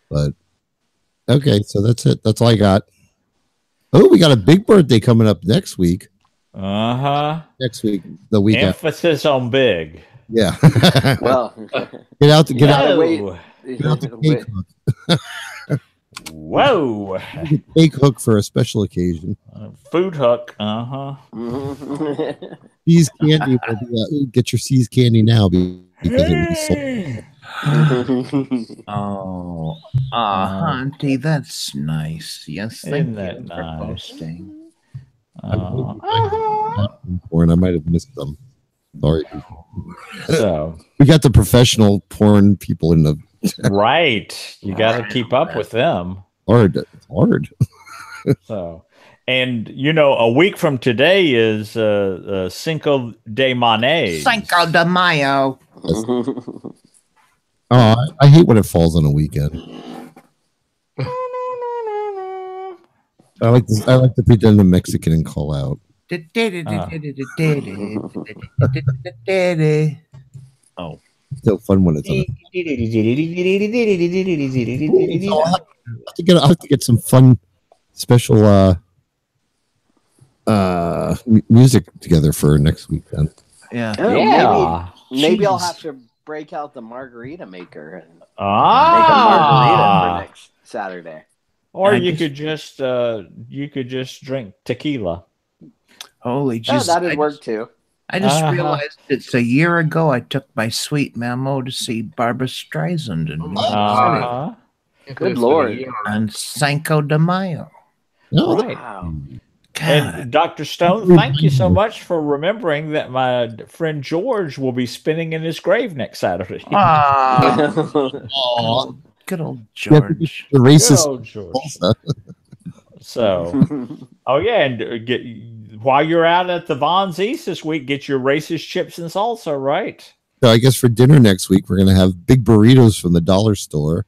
But okay, so that's it. That's all I got. Oh, we got a big birthday coming up next week. Next week, the week Emphasis on big. Yeah. Well, get out the cake hook. Whoa. Cake hook for a special occasion. Food hook. Seas candy will be, get your Seas candy now because it was sold. Auntie, that's nice. Yes, Isn't thank that you for nice? posting. Porn, I might have missed them. Sorry. So we got the professional porn people in the right. You got to keep up with them. Hard. So, and a week from today is Cinco de Mayo. Cinco de Mayo. Oh, I hate when it falls on a weekend. I like to pretend I'm Mexican and call out. Oh, still fun when it's on. I'll have to get some fun special music together for next week then. Yeah. Oh, maybe I'll have to break out the margarita maker and make a margarita for next Saturday. Or you could just drink tequila. Holy Jesus. That'd work too. I just realized it's a year ago I took my sweet Mamo to see Barbara Streisand in New York City. Good Lord. On Cinco de Mayo. Oh, Right. Wow. And Dr. Stone, thank you so much for remembering that my friend George will be spinning in his grave next Saturday. Good old George. The racist. Good old George. So, and while you're out at the Von's East this week, get your racist chips and salsa, right? So I guess for dinner next week, we're gonna have big burritos from the dollar store.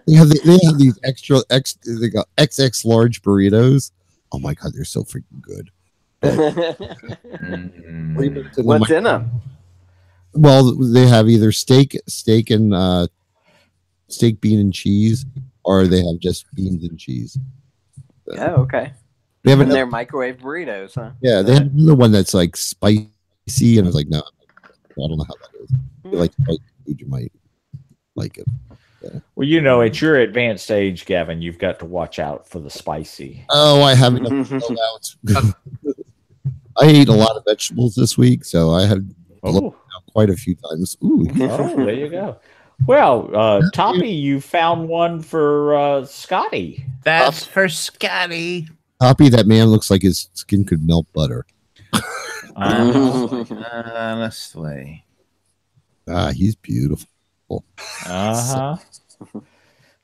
They have these they got XX large burritos. Oh my god, they're so freaking good. What's in them? Well, they have either steak and steak, bean, and cheese, or they have just beans and cheese. Oh, okay. They have they're microwave burritos, huh? Yeah, they have another one that's like spicy, and I was like, no, I don't know how that is. If you like spicy food, you might like it. Yeah. Well, you know, at your advanced age, Gavin, you've got to watch out for the spicy. Oh, I haven't. I ate a lot of vegetables this week, so I had quite a few times. Ooh. Oh, there you go. Well, Toppy, you found one for Scotty. That's for Scotty. Toppy, that man looks like his skin could melt butter. Honestly. He's beautiful.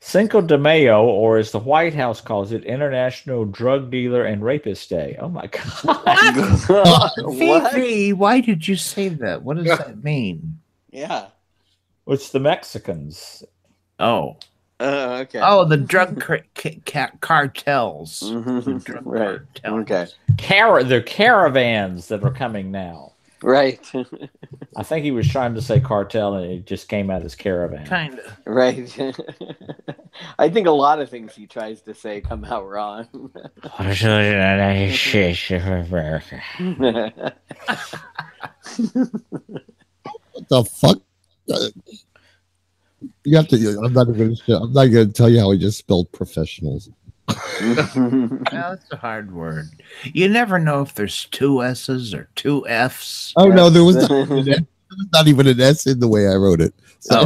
Cinco de Mayo, or as the White House calls it, International Drug Dealer and Rapist Day. Oh my God. Fifi, why did you say that? What does that mean? Yeah. It's the Mexicans. Oh. Okay. Oh, the drug cartels. The drug cartels. Okay. They're caravans that are coming now. Right. I think he was trying to say cartel, and it just came out as caravan. Kind of. Right. I think a lot of things he tries to say come out wrong. What the fuck? You have to. I'm not going to tell you how I just spelled professionals. Well, that's a hard word. You never know if there's two S's or two F's. Oh no, there was not even an S in the way I wrote it. So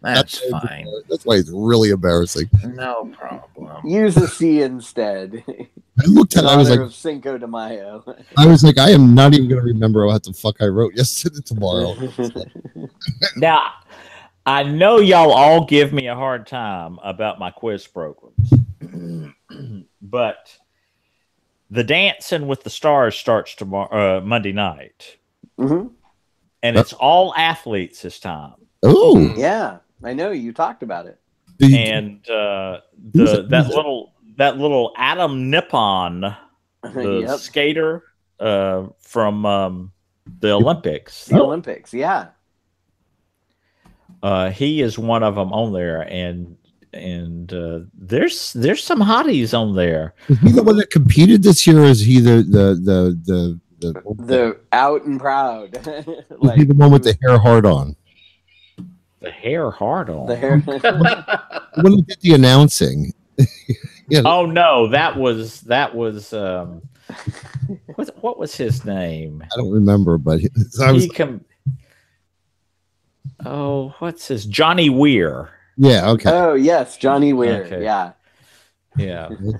that's fine. That's why it's really embarrassing. No problem. Use a C instead. I looked at it. I was like, Cinco de Mayo. I was like, I am not even going to remember what the fuck I wrote yesterday tomorrow. Now, I know y'all all give me a hard time about my quiz programs, but the Dancing with the Stars starts tomorrow, Monday night, and it's all athletes this time. Oh, yeah, I know you talked about it. And that little Adam Nippon, the skater from the Olympics. The Olympics, yeah. He is one of them on there, and there's some hotties on there. Is he the one that competed this year? Or is he the out and proud? Is he the one with the hair hard on? The hair hard on. The hair. When he did the announcing. Oh no, that was what was his name? I don't remember, but what's his Johnny Weir? Yeah, okay. Oh yes, Johnny Weir. Okay. Yeah.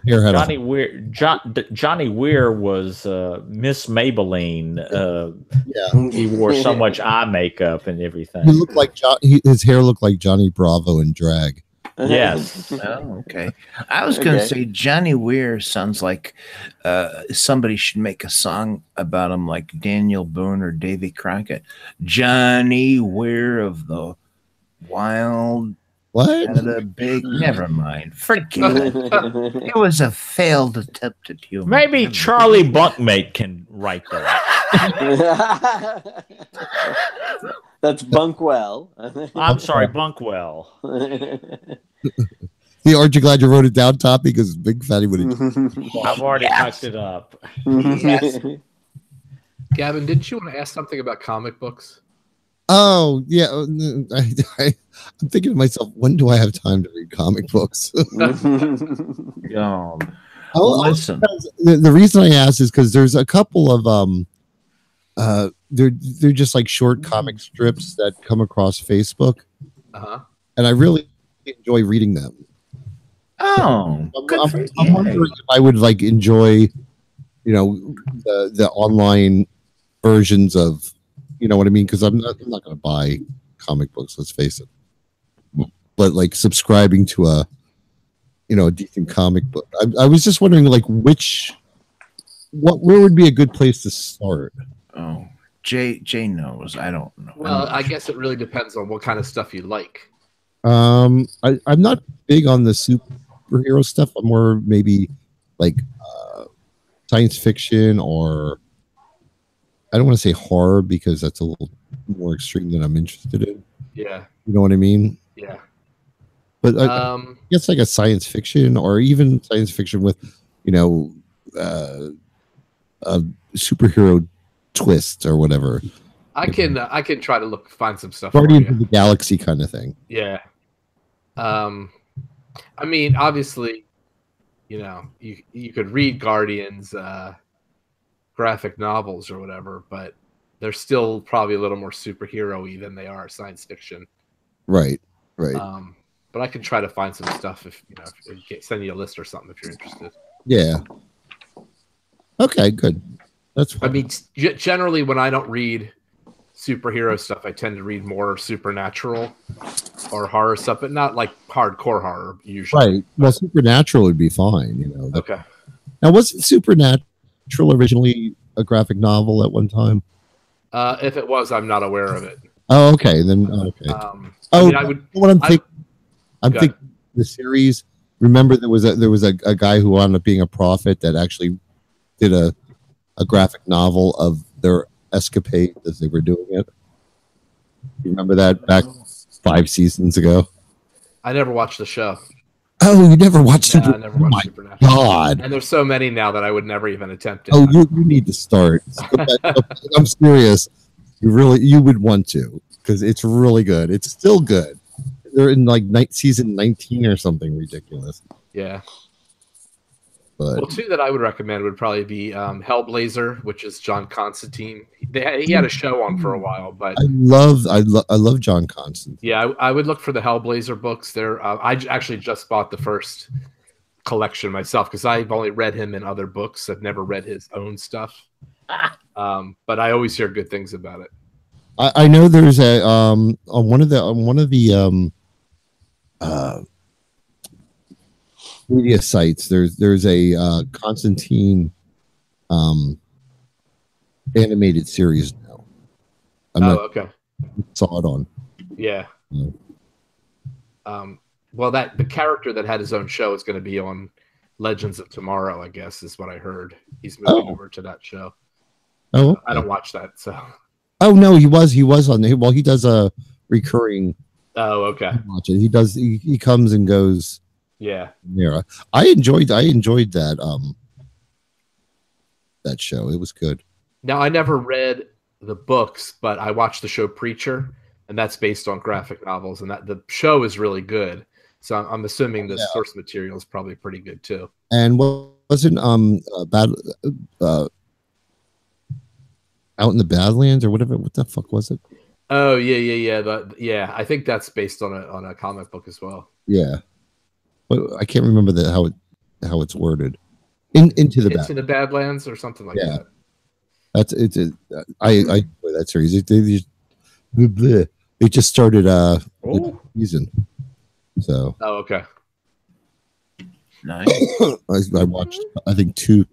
Johnny Weir. Johnny Weir was Miss Maybelline. He wore so much eye makeup and everything. He looked like his hair looked like Johnny Bravo in drag. Yes. Oh, okay. I was going to say Johnny Weir sounds like somebody should make a song about him, like Daniel Boone or Davy Crockett. Johnny Weir of the Wild. What? Never mind. Forget it. It was a failed attempt at humor. Maybe Charlie Bunkmate can write that. That's Bunkwell. I'm sorry, Bunkwell. See, aren't you glad you wrote it down, Toppy? Because Big Fatty would have. I've already fucked it up. Yes. Gavin, didn't you want to ask something about comic books? Oh yeah, I'm thinking to myself, when do I have time to read comic books? Listen. The reason I asked is because there's a couple of they're just like short comic strips that come across Facebook, and I really enjoy reading them. Oh, I'm wondering if I would like enjoy, the online versions of. You know what I mean? Because I'm not going to buy comic books. Let's face it. But like subscribing to a a decent comic book. I was just wondering, like, where would be a good place to start? Oh, Jay knows. I don't know. Well, I guess it really depends on what kind of stuff you like. I'm not big on the superhero stuff. I'm more maybe like science fiction, or I don't want to say horror because that's a little more extreme than I'm interested in. Yeah. You know what I mean? Yeah. But I guess like a science fiction, or even science fiction with, a superhero twist or whatever. I can try to find some stuff. Guardians of the Galaxy kind of thing. Yeah. I mean, obviously, you could read Guardians graphic novels or whatever, but they're still probably a little more superhero-y than they are science fiction. Right. But I can try to find some stuff if send you a list or something if you're interested. Yeah. Okay, good. That's fine. I mean, generally when I don't read superhero stuff, I tend to read more supernatural or horror stuff, but not like hardcore horror usually. Right. Well, supernatural would be fine, Okay. Now, wasn't Supernatural originally a graphic novel at one time? If it was, I'm not aware of it. Oh, okay. Then okay. I'm thinking the series. Remember, there was a guy who wound up being a prophet that actually did a graphic novel of their escapade as they were doing it. You remember that back 5 seasons ago? I never watched the show. Oh, you never watched it? I never watched Supernatural. God. And there's so many now that I would never even attempt it. Oh, you need to start. I'm serious. You would want to, because it's really good. It's still good. They're in like season 19 or something ridiculous. Yeah. But well, 2 that I would recommend would probably be Hellblazer, which is John Constantine. He had a show on for a while, but I love John Constantine. Yeah, I would look for the Hellblazer books. I actually just bought the first collection myself because I've only read him in other books. I've never read his own stuff, but I always hear good things about it. I know there's a on one of the media sites. There's a Constantine animated series now. Okay. Saw it on. Yeah. Well, the character that had his own show is going to be on Legends of Tomorrow, I guess, is what I heard. He's moving over to that show. Oh, okay. I don't watch that, so. Oh no, he was on there. Well, he does a recurring. Oh, okay. Watch it. He does. He comes and goes. Yeah. Yeah. I enjoyed that that show. It was good. Now, I never read the books, but I watched the show Preacher, and that's based on graphic novels, and that the show is really good. So I'm assuming the source material is probably pretty good too. And wasn't Out in the Badlands or whatever? What the fuck was it? Oh yeah. I think that's based on a comic book as well. Yeah, but I can't remember how it's worded. Into the Badlands or something like that. That's it's. I enjoy that series. They just started the season. So. Oh, okay. Nice. I watched I think two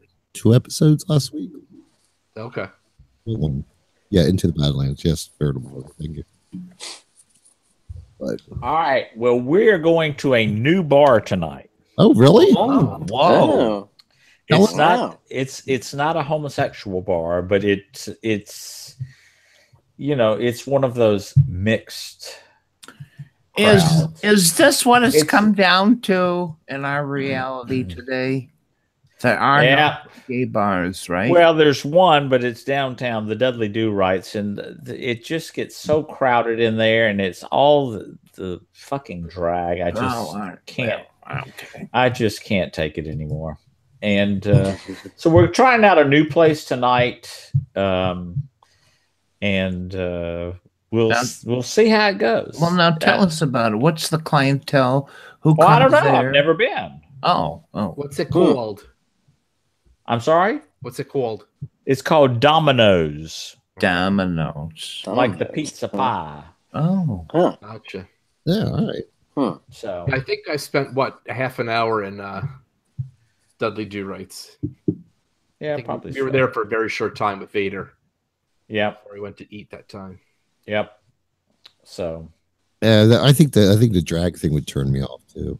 episodes last week. Okay. Yeah, Into the Badlands. Yes, veritable. Thank you. But, all right. Well, we're going to a new bar tonight. Oh, really? Oh, whoa! It's not a homosexual bar, but it's it's one of those mixed. Is this what it's come down to in our reality today? There are no gay bars, right? Well, there's one, but it's downtown, the Dudley Do Rights, and it just gets so crowded in there, and it's all the fucking drag. I just can't. I just can't take it anymore. And so we're trying out a new place tonight, and we'll see how it goes. Well, now tell us about it. What's the clientele who comes I don't know. there? I've never been. Oh. What's it called? I'm sorry? What's it called? It's called Domino's. Domino's. Like the pizza pie. Oh. Gotcha. Yeah, all right. So I think I spent a half an hour in Dudley Do Rights. yeah, I probably we were so. there for a very short time with Vader. Yep. Before we went to eat that time. Yep. So I think the drag thing would turn me off too.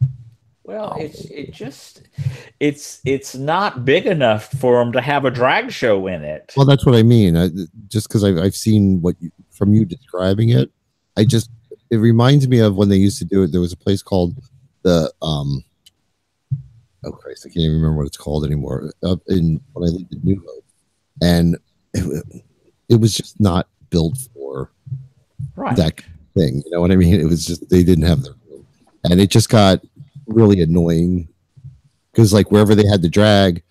well, it's not big enough for them to have a drag show in it. Well, that's what I mean. Just because I've seen from you describing it, it reminds me of when they used to do it. There was a place called the oh Christ, I can't even remember what it's called anymore. Up in when I lived in New Hope, and it was just not built for that thing. You know what I mean? It was just they didn't have the room, and it just got really annoying because like wherever they had the drag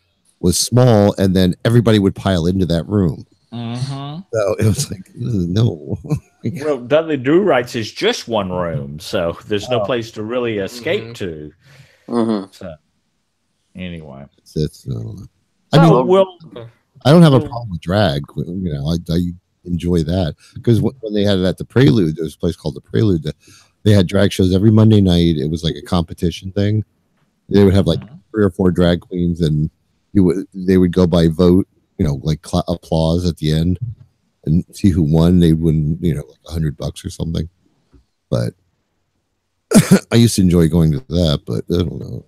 was small, and then everybody would pile into that room. Mm-hmm. So it was like no. Well, Dudley Do Rights is just one room, so there's no place to really escape to. Mm-hmm. So anyway, I don't have a problem with drag. You know, I enjoy that because when they had it at the Prelude, there was a place called the Prelude. They had drag shows every Monday night. It was like a competition thing. They would have like 3 or 4 drag queens, and they would go by vote. You know, like applause at the end, and see who won. They'd win, you know, like $100 or something. But I used to enjoy going to that. But I don't know.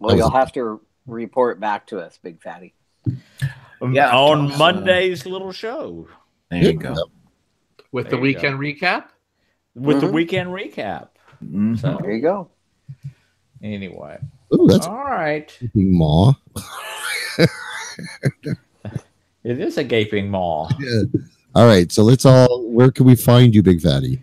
Well, you'll have to report back to us, Big Fatty. Yeah, on Monday's little show. There you go. With the weekend recap? With the weekend recap. So, there you go. Anyway. Ooh, that's all right. Maw. It is a gaping maw. Yeah. All right. So where can we find you, Big Fatty?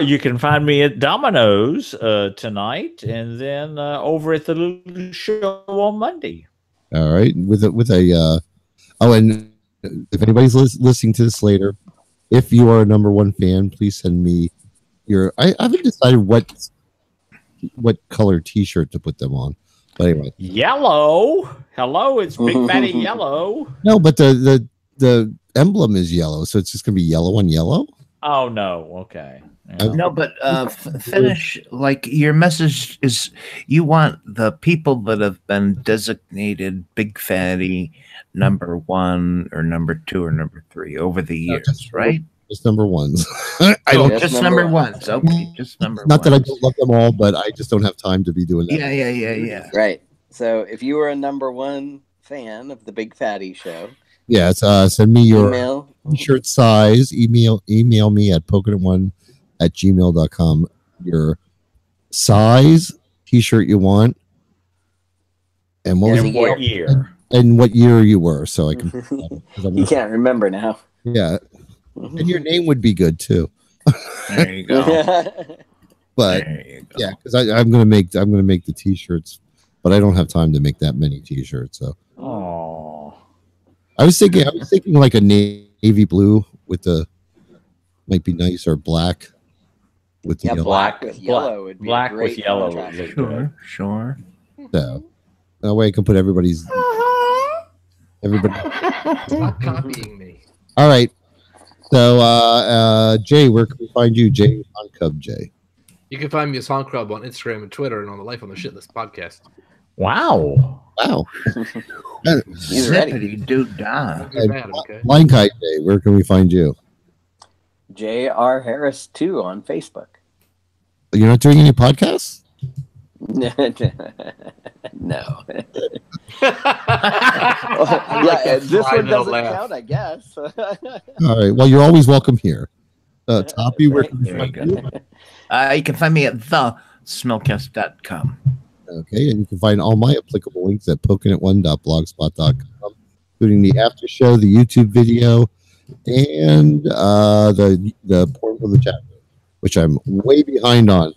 You can find me at Domino's tonight, and then over at the little show on Monday. All right. And if anybody's listening to this later, if you are a #1 fan, please send me I haven't decided what color T-shirt to put them on. But anyway, yellow. Hello, it's Big Fatty Yellow. No, but the emblem is yellow, so it's just gonna be yellow on yellow. Oh no, okay. Yeah. No, but finish like your message is you want the people that have been designated Big Fatty #1 or #2 or #3 over the years, right? Just #1s. I don't just #1s. Okay, just #1. Not that I don't love them all, but I just don't have time to be doing that. Yeah. Right. So if you were a #1 fan of the Big Fatty Show, yes, send me your email. T-shirt size. Email me at pokinit1@gmail.com. Your size T-shirt you want, and what year, and what year you were, so I can. You can't remember now. Yeah, and your name would be good too. There you go. But yeah, because I'm gonna make the T-shirts, but I don't have time to make that many T-shirts. So. Oh. I was thinking like a navy blue with might be nice, or black with the yellow. Black with yellow would be black great with yellow. Sure. So that way I can put everybody's. Stop copying me. All right. So Jay, where can we find you, Jay on Cub Jay? You can find me as Honk Club on Instagram and Twitter, and on the Life on the Shitlist podcast. Wow. He's ready. Line Kite Jay, where can we find you? J.R. Harris 2 on Facebook. You're not doing any podcasts? No. This one doesn't count, I guess. All right. Well, you're always welcome here. Toppy, where can we find you? You can find me at thesmellcast.com. Okay, and you can find all my applicable links at pokinit1.blogspot.com, including the after show, the YouTube video, and the porn for the chat room, which I'm way behind on.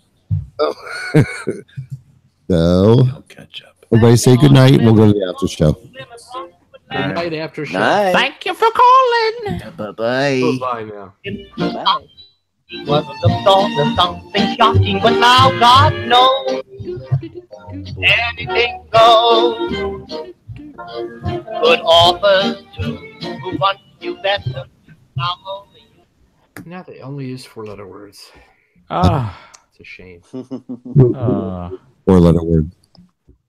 So, catch up. Everybody say good night, and we'll go to the after show. Good night, after show. Night. Thank you for calling. Bye-bye. Bye now. Bye. Wasn't the thought of something shocking, but now God knows anything goes. Good offers to who wants you better. Now only you. Now they only use 4-letter words. Ah. It's a shame. Four-letter word.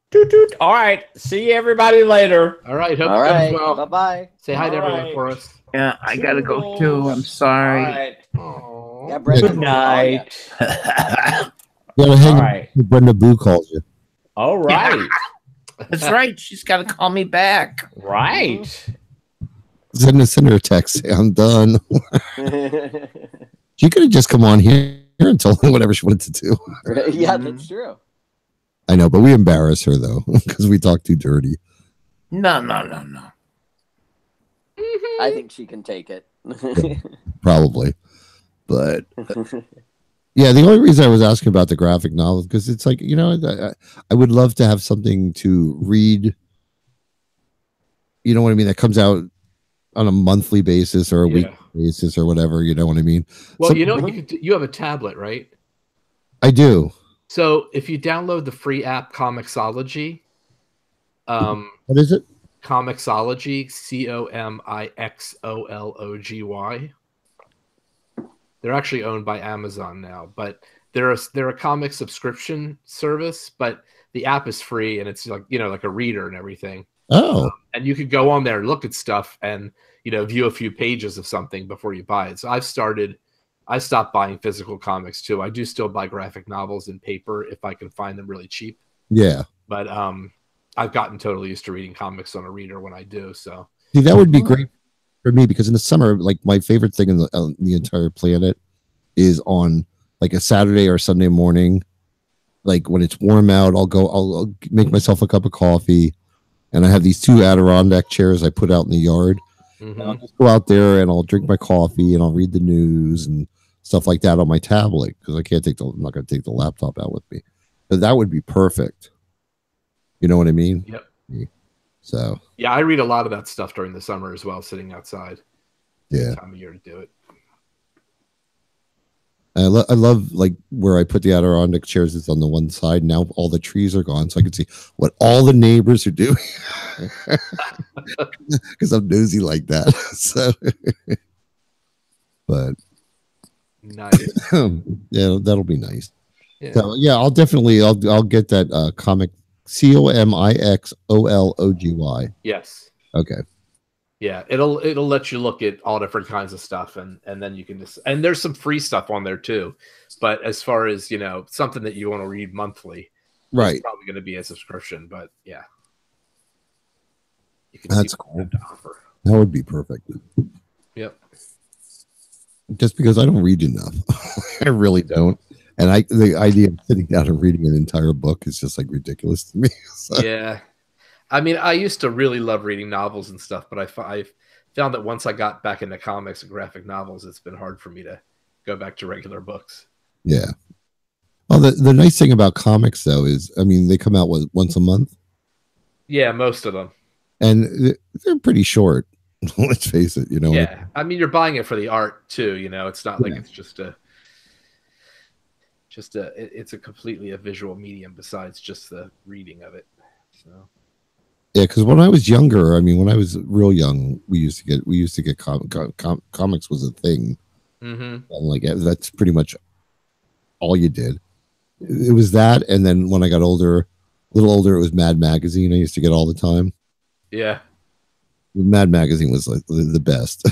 Toot, toot. All right. See everybody later. All right. Hope All it right. goes well. Bye-bye. Say hi to All everyone right. for us. Yeah, I gotta go too. I'm sorry. All right. Yeah, Brenda, Good night. You gotta hang All up right. when Brenda Boo calls you. All right. That's right. She's got to call me back. Right. Send her a text. Say, I'm done. She could have just come on here and told me whatever she wanted to do. Yeah, that's true. I know, but we embarrass her though because we talk too dirty. No. I think she can take it. Probably, but yeah, the only reason I was asking about the graphic novel is because it's like, you know, I would love to have something to read. You know what I mean? That comes out on a monthly basis or a weekly basis or whatever. You know what I mean? Well, you know what you have a tablet, right? I do. So if you download the free app Comixology, what is it? Comixology, Comixology. They're actually owned by Amazon now, but they're a comic subscription service, but the app is free and it's like, you know, like a reader and everything. Oh. And you could go on there and look at stuff and, you know, view a few pages of something before you buy it. So I stopped buying physical comics too. I do still buy graphic novels in paper if I can find them really cheap. Yeah. But I've gotten totally used to reading comics on a reader when I do. So see, that would be great for me because in the summer, like my favorite thing in the entire planet is on like a Saturday or Sunday morning. Like when it's warm out, I'll make myself a cup of coffee, and I have these 2 Adirondack chairs I put out in the yard. Mm-hmm. And I'll just go out there and I'll drink my coffee and I'll read the news and stuff like that on my tablet because I'm not going to take the laptop out with me. But that would be perfect. You know what I mean? Yep. So yeah, I read a lot of that stuff during the summer as well, sitting outside. Yeah. Time of year to do it. I love like where I put the Adirondack chairs is on the one side. Now all the trees are gone, so I can see what all the neighbors are doing. Because I'm nosy like that. So, but nice. Yeah, that'll be nice. Yeah. So yeah, I'll get that comic Comixology. Yes. Okay. Yeah, it'll let you look at all different kinds of stuff, and then you can just, and there's some free stuff on there too. But as far as, you know, something that you want to read monthly, right, it's probably going to be a subscription. But yeah, you can that's cool. That would be perfect. Yep. Just because I don't read enough, I really don't, and the idea of sitting down and reading an entire book is just like ridiculous to me. So. Yeah. I mean, I used to really love reading novels and stuff, but I found that once I got back into comics and graphic novels, it's been hard for me to go back to regular books. Yeah. Well, the nice thing about comics, though, is, I mean, they come out once a month. Yeah, most of them. And they're pretty short. Let's face it, you know. Yeah. I mean, you're buying it for the art, too, you know. It's not like it's it's a completely a visual medium besides just the reading of it. So. Yeah, because when I was younger, I mean, when I was real young, we used to get comics was a thing, and like that's pretty much all you did. It was that, and then when I got older, a little older, it was Mad Magazine. I used to get all the time. Yeah, Mad Magazine was like the best.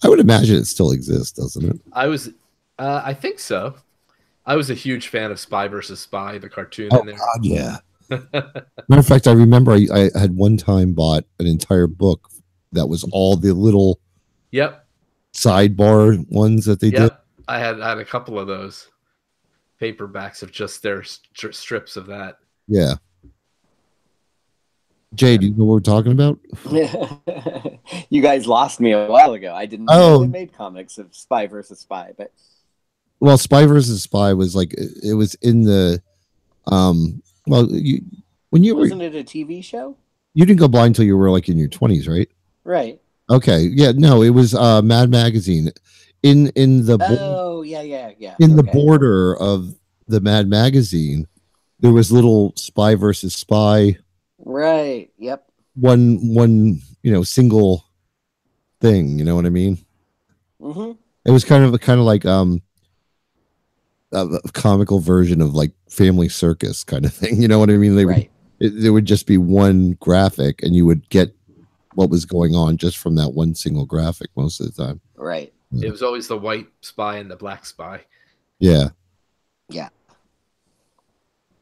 I would imagine it still exists, doesn't it? I think so. I was a huge fan of Spy versus Spy, the cartoon. Oh in there. God, yeah. Matter of fact, I remember I had one time bought an entire book that was all the little sidebar ones that they did. I had a couple of those paperbacks of just their strips of that. Yeah. Jay, do you know what we're talking about? You guys lost me a while ago. I didn't know they made comics of Spy versus Spy, but well, Spy versus Spy was like it was in the well, wasn't it a TV show? You didn't go blind until you were like in your 20s, right? Right. Okay. Yeah. No, it was Mad Magazine. In the in the border of the Mad Magazine, there was little Spy versus Spy. Right. Yep. One single thing. You know what I mean? Mm-hmm. It was kind of like a comical version of like Family Circus kind of thing. You know what I mean? They Right. there would just be one graphic, and you would get what was going on just from that one single graphic most of the time. Right. It was always the white spy and the black spy. Yeah. Yeah.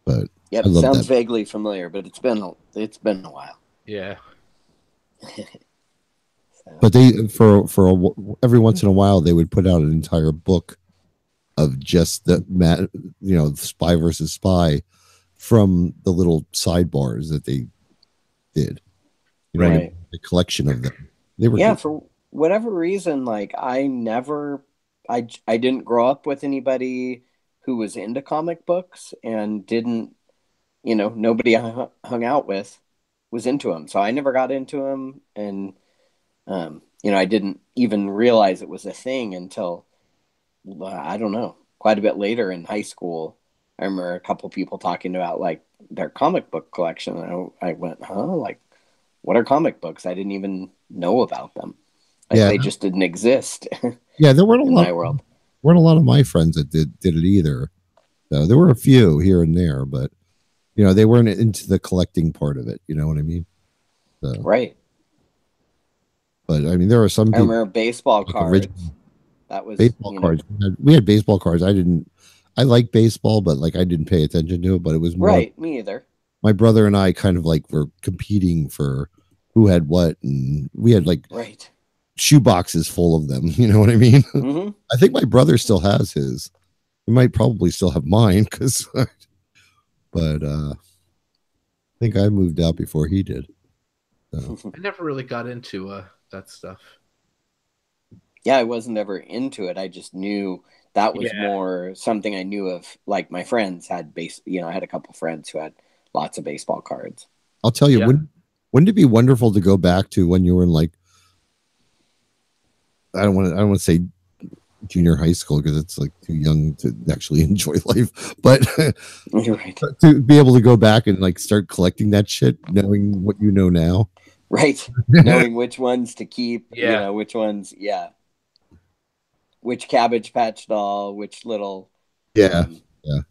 But Yep. I love Sounds that. vaguely familiar, but it's been a while. Yeah. But they every once in a while they would put out an entire book of just the spy versus spy from the little sidebars that they did. You know, Right. the collection of them. They were Yeah, for whatever reason, like I didn't grow up with anybody who was into comic books and didn't, nobody I hung out with was into them. So I never got into them. And, I didn't even realize it was a thing until, I don't know, quite a bit later in high school. I remember a couple people talking about like their comic book collection. And I went, huh? Like, what are comic books? I didn't even know about them. Like, Yeah. they just didn't exist. Yeah, there weren't a in lot. my world. Weren't a lot of my friends that did it either. So there were a few here and there, but they weren't into the collecting part of it. You know what I mean? So, Right. but I mean, there are some I people. remember baseball like cards. That was baseball cards. We had baseball cards. I like baseball, but like I didn't pay attention to it. But it was more right. Me either. my brother and I kind of like were competing for who had what, and we had like Right. shoe boxes full of them. You know what I mean? Mm-hmm. I think my brother still has his. He might probably still have mine because, but I think I moved out before he did. So. I never really got into that stuff. Yeah, I wasn't ever into it. I just knew that was more something I knew of. Like my friends had I had a couple friends who had lots of baseball cards. I'll tell you, wouldn't it be wonderful to go back to when you were in like, I don't want to say junior high school because it's like too young to actually enjoy life, but right. to be able to go back and like start collecting that shit, knowing what you know now. Right. Knowing which ones to keep, Yeah. Which ones, which Cabbage Patch doll, which little, Yeah.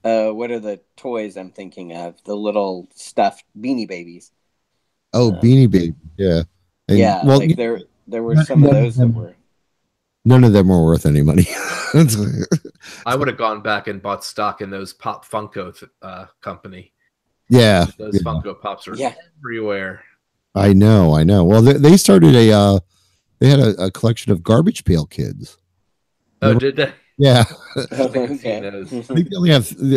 what are the toys I'm thinking of? The little stuffed Beanie Babies. Oh, Beanie Baby, yeah. And, well, like there were some of those that were. None of them were worth any money. I would have gone back and bought stock in those Pop Funko company. Yeah. Those Funko Pops are everywhere. I know. Well, they started they had a collection of Garbage Pail Kids. Oh, did they? Yeah. Okay.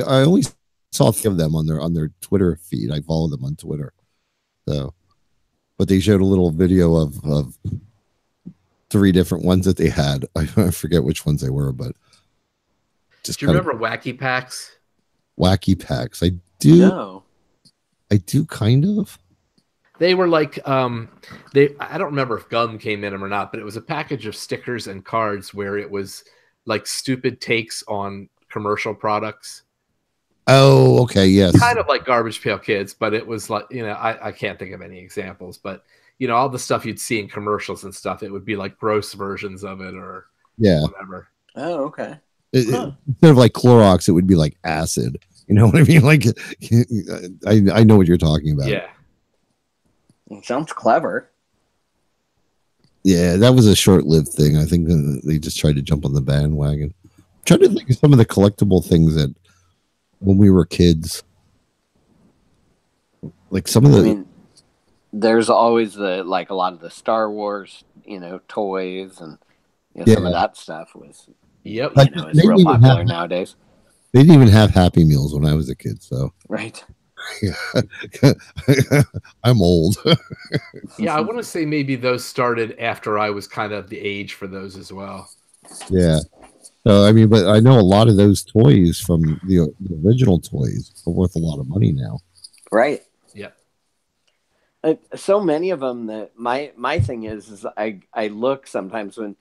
I only saw 3 of them on their Twitter feed. I follow them on Twitter. So, but they showed a little video of 3 different ones that they had. I forget which ones they were, but just do you remember Wacky Packs? Wacky Packs. I do. No. I do kind of. They were like I don't remember if gum came in them or not, but it was a package of stickers and cards where it was like stupid takes on commercial products. Oh, okay, yes. Kind of like Garbage Pail Kids, but it was like, I can't think of any examples, but all the stuff you'd see in commercials and stuff, it would be like gross versions of it or whatever. Oh, okay. Instead of like Clorox, it would be like acid. You know what I mean? Like, I know what you're talking about. Yeah. It sounds clever. Yeah, that was a short-lived thing. I think they just tried to jump on the bandwagon. I'm trying to think of some of the collectible things that when we were kids, like some of the. I mean, there's always a lot of the Star Wars, toys and some of that stuff was. Yep. It's real popular nowadays. They didn't even have Happy Meals when I was a kid, so. Right. I'm old. Yeah, I want to say maybe those started after I was kind of the age for those as well. Yeah. So I mean, but I know a lot of those toys from the original toys are worth a lot of money now. Right. Yeah. So many of them that my thing is I look sometimes when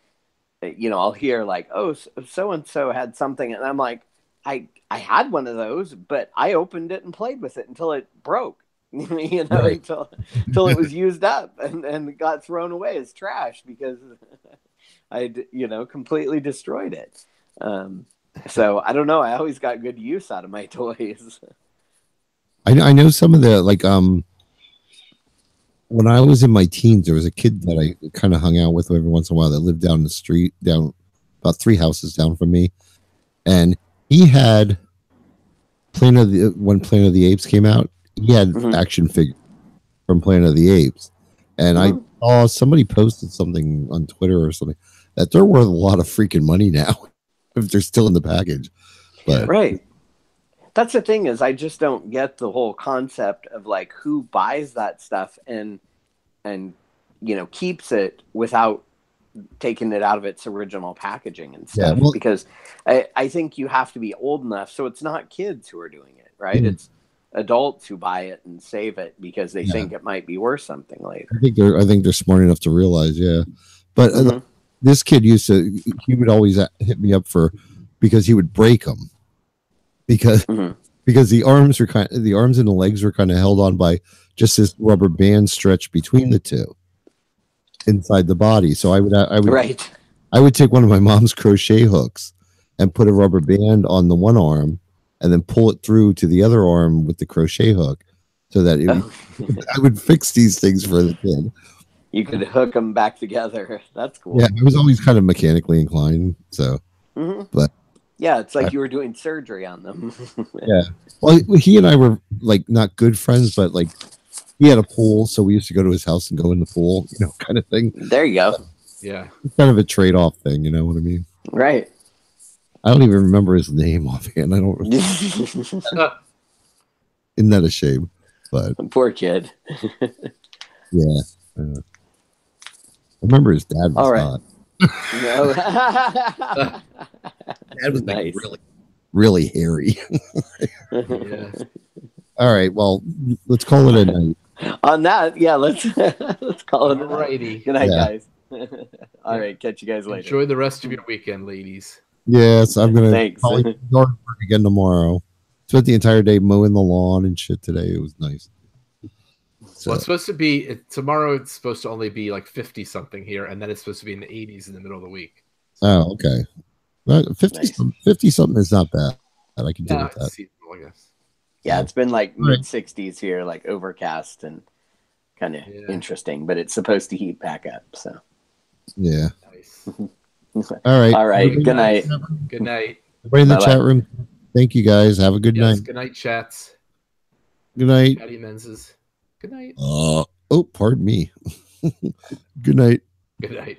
I'll hear like, oh, so and so had something, and I'm like, I had one of those, but I opened it and played with it until it broke, Right. until it was used up and got thrown away as trash because I completely destroyed it. So I don't know. I always got good use out of my toys. I know some of the like when I was in my teens, there was a kid that I kind of hung out with every once in a while that lived down the street, down about 3 houses down from me, and he had when Planet of the Apes came out, he had action figures from Planet of the Apes, and I saw somebody posted something on Twitter or something that they're worth a lot of freaking money now if they're still in the package. But right. That's the thing is I just don't get the whole concept of like who buys that stuff and keeps it without taking it out of its original packaging and stuff. Because I think you have to be old enough, so it's not kids who are doing it, right? It's adults who buy it and save it because they think it might be worth something later. I think they're smart enough to realize, But this kid he would always hit me up because he would break them. Because the arms and the legs were kind of held on by just this rubber band stretched between the two inside the body. So I would take one of my mom's crochet hooks and put a rubber band on the one arm and then pull it through to the other arm with the crochet hook so that I would fix these things for the kid. You could hook them back together. That's cool. Yeah, I was always kind of mechanically inclined, so but yeah, it's like you were doing surgery on them. Yeah. Well, he and I were like not good friends, but like he had a pool, so we used to go to his house and go in the pool, kind of thing. There you go. Yeah. It's kind of a trade-off thing, you know what I mean? Right. I don't even remember his name offhand. I don't. Isn't that a shame? But poor kid. Yeah. I remember his dad was all right. hot. No. Dad was like really hairy. Yeah. All right. Well, let's call it a night. On that, let's call it a night. Alrighty. Good night, guys. All right. Catch you guys later. Enjoy the rest of your weekend, ladies. Yes, I'm gonna Thanks. probably yard work again tomorrow. Spent the entire day mowing the lawn and shit today. It was nice. So. Well, it's supposed to be tomorrow. It's supposed to only be like 50 something here, and then it's supposed to be in the 80s in the middle of the week. Oh, okay. 50 something is not bad. I can deal with that. Seasonal, I guess. Yeah, it's been like mid 60s here, like overcast and kind of interesting, but it's supposed to heat back up. So, yeah. Nice. All right. All right. Good night. Good night. Everybody in the chat room. Thank you guys. Have a good night. Good night, chats. Good night. Chatty menses. Good night. Oh, pardon me. Good night. Good night.